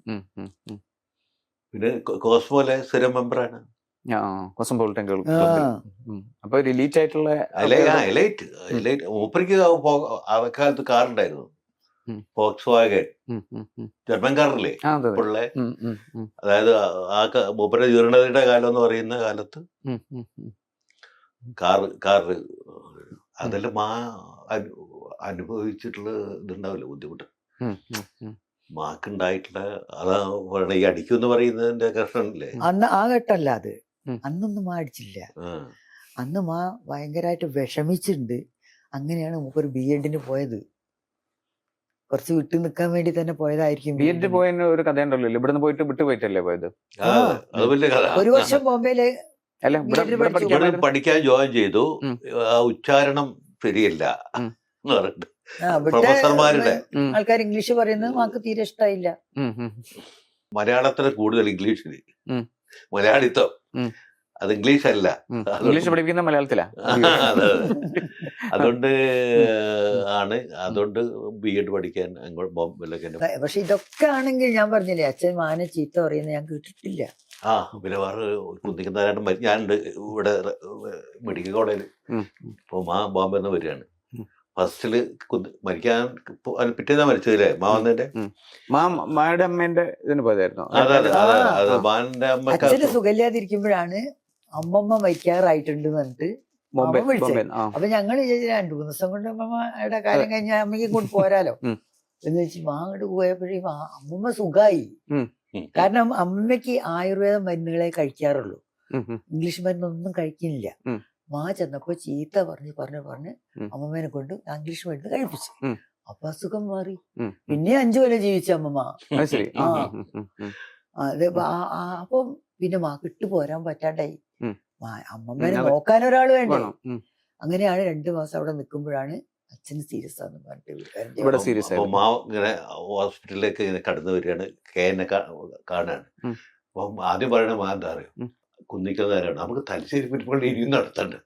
പിന്നെ കോസ്മോലെ സ്ഥിരം മെമ്പറാണ്. അപ്പൊ റിലീറ്റ് ആയിട്ടുള്ള മൂപ്പരിക്ക് അക്കാലത്ത് കാറുണ്ടായിരുന്നു, ഫോക്സ് വാഗൻ ജർമ്മൻ കാറില്ലേ ഇപ്പോഴുള്ള. അതായത് ആ മൂപ്പരുടെ ജീർണതയുടെ കാലം എന്ന് പറയുന്ന കാലത്ത് കാറ് അതെല്ലാം അനുഭവിച്ചിട്ടുള്ള ഇതുണ്ടാവില്ല ബുദ്ധിമുട്ട് മാക്കുണ്ടായിട്ടുള്ള. അതാ പറയണ ഈ അടിക്കും എന്ന് പറയുന്നതിന്റെ കഷ്ടമില്ലേ. അന്ന് ആ ഘട്ടമല്ല അത്, അന്നൊന്നും മാ അടിച്ചില്ല. അന്ന് മാ ഭയങ്കരമായിട്ട് വിഷമിച്ചിട്ടുണ്ട്. അങ്ങനെയാണ് മൂപ്പര് BEd പോയത്. കുറച്ച് വിട്ടു നിൽക്കാൻ വേണ്ടി തന്നെ പോയതായിരിക്കും. BEd പോയതിന് ഒരു കഥ ഉണ്ടല്ലോ, ഇവിടുന്ന് പോയിട്ട് വിട്ടു പോയിട്ടല്ലേ പോയത്. അത് വലിയ കഥ. ഒരു വർഷം ബോംബെയില് അല്ല ഇവിടെ പഠിക്കാൻ ജോയിൻ ചെയ്തു. ആ ഉച്ചാരണം ശരിയല്ല എന്ന് പറഞ്ഞിട്ട് പ്രൊഫസർമാരുടെ ആൾക്കാർ ഇംഗ്ലീഷ് പറയുന്നത് മാക്ക് തീരെ ഇഷ്ടമായില്ല. മലയാളത്തിന് കൂടുതൽ ഇംഗ്ലീഷില് മലയാളിത്തം, അത് ഇംഗ്ലീഷ് അല്ല. ഇംഗ്ലീഷ് പഠിപ്പിക്കുന്ന മലയാളത്തിലാ. അതുകൊണ്ട് അതുകൊണ്ട് BEd പഠിക്കാൻ ബോംബെയിലൊക്കെ. പക്ഷെ ഇതൊക്കെ ആണെങ്കിൽ ഞാൻ പറഞ്ഞില്ലേ അച്ഛൻ മാനെ ചീത്ത പറയുന്നത് ഞാൻ കേട്ടിട്ടില്ല. പിന്നെ വേറെ കുന്നിക്കുന്നാരാണ്ട് ഞാനുണ്ട് ഇവിടെ മെഡിക്കൽ കോളേജിൽ. ഇപ്പൊ ബോംബെ നിന്ന് വരികയാണ്. ഫസ്റ്റില് മരിക്കാൻ പിറ്റേന്നാ മരിച്ചതില്ലേ വന്നതിന്റെ മായുടെ അമ്മേന്റെ ഇതിന് പോയതായിരുന്നു. അതെ മാന്റെ അമ്മ അച്ഛന് സുഖമില്ലാതിരിക്കുമ്പോഴാണ് അമ്മമ്മ മരിക്കാറായിട്ടുണ്ട് പറഞ്ഞിട്ട് അമ്മ വിളിച്ചത്. അപ്പൊ ഞങ്ങള് വിചാരിച്ചു 2-3 ദിവസം കൊണ്ട് അമ്മമ്മയുടെ കാര്യം കഴിഞ്ഞാൽ അമ്മയ്ക്ക് കൊണ്ട് പോരാലോ എന്ന് വെച്ച് അങ്ങോട്ട് പോയപ്പോഴേ അമ്മമ്മ സുഖമായി. കാരണം അമ്മയ്ക്ക് ആയുർവേദ മരുന്നുകളെ കഴിക്കാറുള്ളൂ, ഇംഗ്ലീഷ് മരുന്നൊന്നും കഴിക്കുന്നില്ല. മാ ചെന്നപ്പോ ചീത്ത പറഞ്ഞ് അമ്മമ്മേനെ കൊണ്ട് ഇംഗ്ലീഷ് മരുന്ന് കഴിപ്പിച്ചു. അപ്പൊ അസുഖം മാറി. പിന്നെ 5 കൊല്ലം ജീവിച്ച അമ്മമ്മ. അപ്പം പിന്നെ മാ കിട്ടു പോരാൻ പറ്റാണ്ടായി. അമ്മമ്മേനെ നോക്കാൻ ഒരാൾ വേണ്ടേ. അങ്ങനെയാണ് 2 മാസം അവിടെ നിൽക്കുമ്പോഴാണ് അച്ഛന് സീരിയസ് ആണെന്ന് പറഞ്ഞിട്ട് ഇങ്ങനെ ഹോസ്പിറ്റലിലേക്ക് ഇങ്ങനെ കടന്നു വരികയാണ്. KN കാണാണ്. അപ്പം ആദ്യം പറയണ മാ എന്താ അറിയോ, കുന്നിക്കുന്നവരാണ്, നമുക്ക് തലശ്ശേരി പുലിപ്പള്ളി ഇനിയും നടത്തണ്ട്.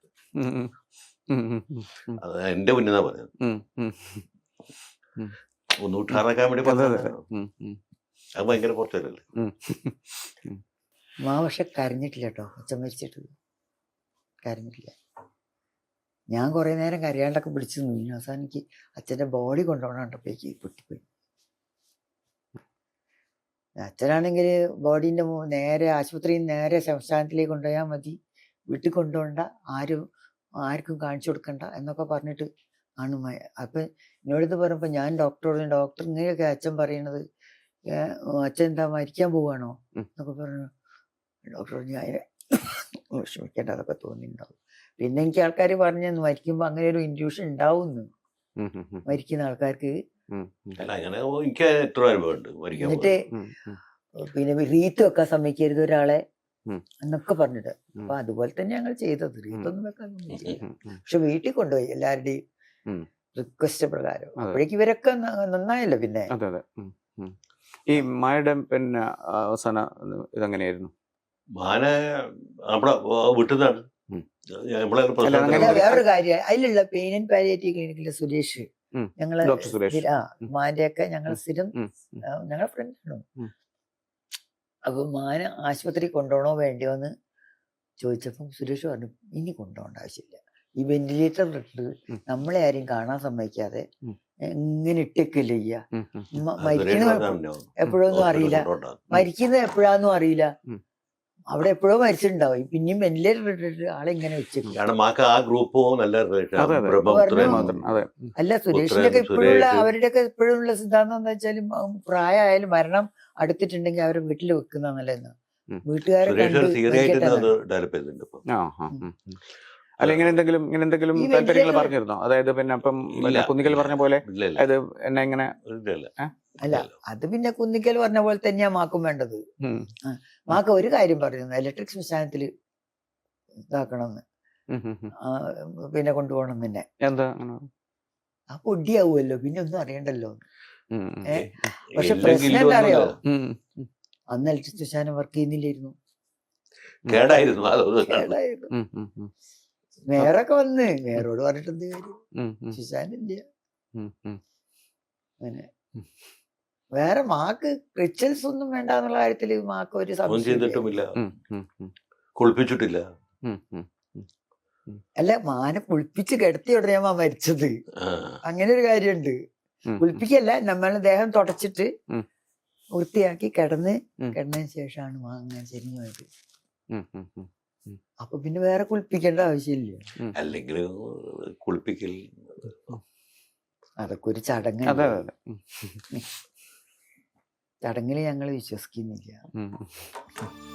അത് എന്റെ മുന്നിൽ പറഞ്ഞത്. ഒന്ന് ഉഷാറാക്കാൻ വേണ്ടി പറഞ്ഞത്. അത് ഭയങ്കര പുറത്തല്ലേ. മാ പക്ഷെ കരഞ്ഞിട്ടില്ല കേട്ടോ, അച്ഛൻ മരിച്ചിട്ട് കരഞ്ഞിട്ടില്ല. ഞാൻ കുറെ നേരം കരയാണ്ടൊക്കെ പിടിച്ചു നിന്നു. അവസാനം എനിക്ക് അച്ഛൻ്റെ ബോഡി കൊണ്ടുപോകണപ്പോഴേക്ക് പൊട്ടിപ്പോയി. അച്ഛനാണെങ്കിൽ ബോഡീൻ്റെ നേരെ ആശുപത്രിയിൽ നേരെ ശ്മശാനത്തിലേക്ക് കൊണ്ടുപോയാൽ മതി, വീട്ടിൽ കൊണ്ടുപോകണ്ട, ആർക്കും കാണിച്ചു കൊടുക്കണ്ട എന്നൊക്കെ പറഞ്ഞിട്ട് ആണ്. അപ്പം എന്നോടത് പറഞ്ഞപ്പോൾ ഞാൻ ഡോക്ടർ ഇങ്ങനെയൊക്കെ അച്ഛൻ പറയണത്, അച്ഛൻ എന്താ മരിക്കാൻ പോവുകയാണോ എന്നൊക്കെ പറഞ്ഞു. ഡോക്ടർ ഞാൻ വിഷമിക്കേണ്ട, അതൊക്കെ തോന്നിയിട്ടുണ്ടാവും. പിന്നെ എനിക്ക് ആൾക്കാർ പറഞ്ഞു മരിക്കുമ്പോൾ അങ്ങനെ ഒരു ഇൻഡ്യൂഷൻ ഉണ്ടാവുന്നു മരിക്കുന്ന ആൾക്കാർക്ക്. എന്നിട്ട് പിന്നെ റീത്ത് വെക്കാൻ സമ്മതിക്കരുത് ഒരാളെ എന്നൊക്കെ പറഞ്ഞിട്ട്. അപ്പൊ അതുപോലെ തന്നെ ഞങ്ങൾ ചെയ്തത്. റീത്തൊന്നും വെക്കാനൊന്നും ചെയ്യില്ല, പക്ഷെ വീട്ടിൽ കൊണ്ടുപോയി എല്ലാവരുടെയും റിക്വസ്റ്റ് പ്രകാരം. അപ്പോഴേക്ക് ഇവരൊക്കെ നന്നായല്ലോ. പിന്നെ ഈ മായുടെ പിന്നെ അവസാന ഇതെങ്ങനെയായിരുന്നു? മാനെ നമ്മുടെ വീട്ടിലാണ്. വേറൊരു കാര്യം, അതിലുള്ള പെയിൻ ആൻഡ് പാലിയേറ്റീവ് ക്ലിനിക്കിലെ സുരേഷ്, ഞങ്ങള് മാന്റെ ഒക്കെ ഞങ്ങൾ സ്ഥിരം ഞങ്ങളെ ഫ്രണ്ടാണ്. അപ്പൊ മാനെ ആശുപത്രി കൊണ്ടുപോകണോ വേണ്ടിയോ എന്ന് ചോദിച്ചപ്പം സുരേഷ് പറഞ്ഞു ഇനി കൊണ്ടുപോകേണ്ട ആവശ്യമില്ല, ഈ വെന്റിലേറ്റർ ഇട്ട് നമ്മളെ ആരും കാണാൻ സമ്മതിക്കാതെ ഇങ്ങനെ ഇട്ടേക്കില്ല ചെയ്യാ. മരിക്കുന്ന എപ്പോഴൊന്നും അറിയില്ല, മരിക്കുന്നത് എപ്പോഴാന്നും അറിയില്ല. അവിടെ എപ്പോഴോ മരിച്ചിട്ടുണ്ടാവും, പിന്നെയും വെന്റിലേറ്റർ ഇട്ടിട്ട് ആളെങ്ങനെ വെച്ചിട്ടുണ്ട്. അല്ല സുരേഷിന്റെ ഒക്കെ ഇപ്പോഴുള്ള അവരുടെയൊക്കെ ഇപ്പോഴുള്ള സിദ്ധാന്തം എന്താ വെച്ചാലും പ്രായമായാലും മരണം അടുത്തിട്ടുണ്ടെങ്കിൽ അവരെ വീട്ടിൽ വെക്കുന്ന നല്ലതെന്ന് വീട്ടുകാരെ. അല്ല ഇങ്ങനെ എന്തെങ്കിലും ഈ താല്പര്യങ്ങൾ വെജിറ്റബിൾ പറഞ്ഞിരുന്നോ? അതായത് പിന്നെ ഇപ്പം ഇല്ല. കുന്നിക്കൽ പറഞ്ഞ പോലെ ഇല്ല ഇല്ല അതായത് എന്നെ ഇങ്ങനെ ഇല്ല അല്ല അത് പിന്നെ കുന്നിക്കൽ പറഞ്ഞ പോലെ തന്നെയാ മാക്കും വേണ്ടത്. ഉം, മാക്ക ഒരു കാര്യം പറയുന്നു, ഇലക്ട്രിക് ശ്മശാനത്തിൽ ഇതാക്കണമെന്ന്, ഉം, ഉം, ഉം. പിന്നെ കൊണ്ടുപോകണം തന്നെ. എന്താ അങ്ങനെ? ആ പൊടിയാവുമല്ലോ, പിന്നെ ഒന്നും അറിയണ്ടല്ലോ. ഉം, ഉം, ഏ പക്ഷെ എല്ലാം പ്രശ്നം കില്ലും എന്താ അറിയോ, ഉം, ഉം, അന്ന് ഇലക്ട്രിക് ശ്മശാനം വർക്ക് ചെയ്യുന്നില്ലായിരുന്നു, കേടായിരുന്നു അതൊന്നും കേടായിരുന്നു. ഉം, ഉം, ഉം, മേയറൊക്കെ വന്ന്, മേയറോട് പറഞ്ഞിട്ട് എന്ത് കാര്യം, ഉം, ഉം, ശ്മശാനം ഇല്ല. ഉം, ഉം. അങ്ങനെ ഉം. വേറെ മാക്ക് റിച്വൽസ് ഒന്നും വേണ്ട എന്നുള്ള കാര്യത്തില് മാക്ക് ഒരു ഒന്നും സംശയം ചെയ്തിട്ടുമില്ല, ഉം, ഉം, ഉം, കുളിപ്പിച്ചിട്ടില്ല. ഉം, ഉം, ഉം. അല്ല, മാനെ കുളിപ്പിച്ച് കിടത്തി ഉടനെയാ മരിച്ചത്. ആ. അങ്ങനെ ഒരു കാര്യമുണ്ട്. ഉം, കുളിപ്പിക്കല്ല, നമ്മൾ ദേഹം തുടച്ചിട്ട് ഉം. വൃത്തിയാക്കി ഉം. കിടന്നതിന് ശേഷമാണ് മാങ്ങ ചെരിഞ്ഞു പോയത്. ഉം, ഉം, ഉം, ഉം. അപ്പൊ പിന്നെ വേറെ കുളിപ്പിക്കേണ്ട ആവശ്യമില്ല. ഉം. അല്ലെങ്കിൽ കുളിപ്പിക്കൽ അതൊക്കെ ഒരു അതെ ചടങ്ങല്ല. അതെ അതെ. ഉം, ചടങ്ങിൽ ഞങ്ങൾ വിശ്വസിക്കുന്നില്ല. ഉം, ഉം.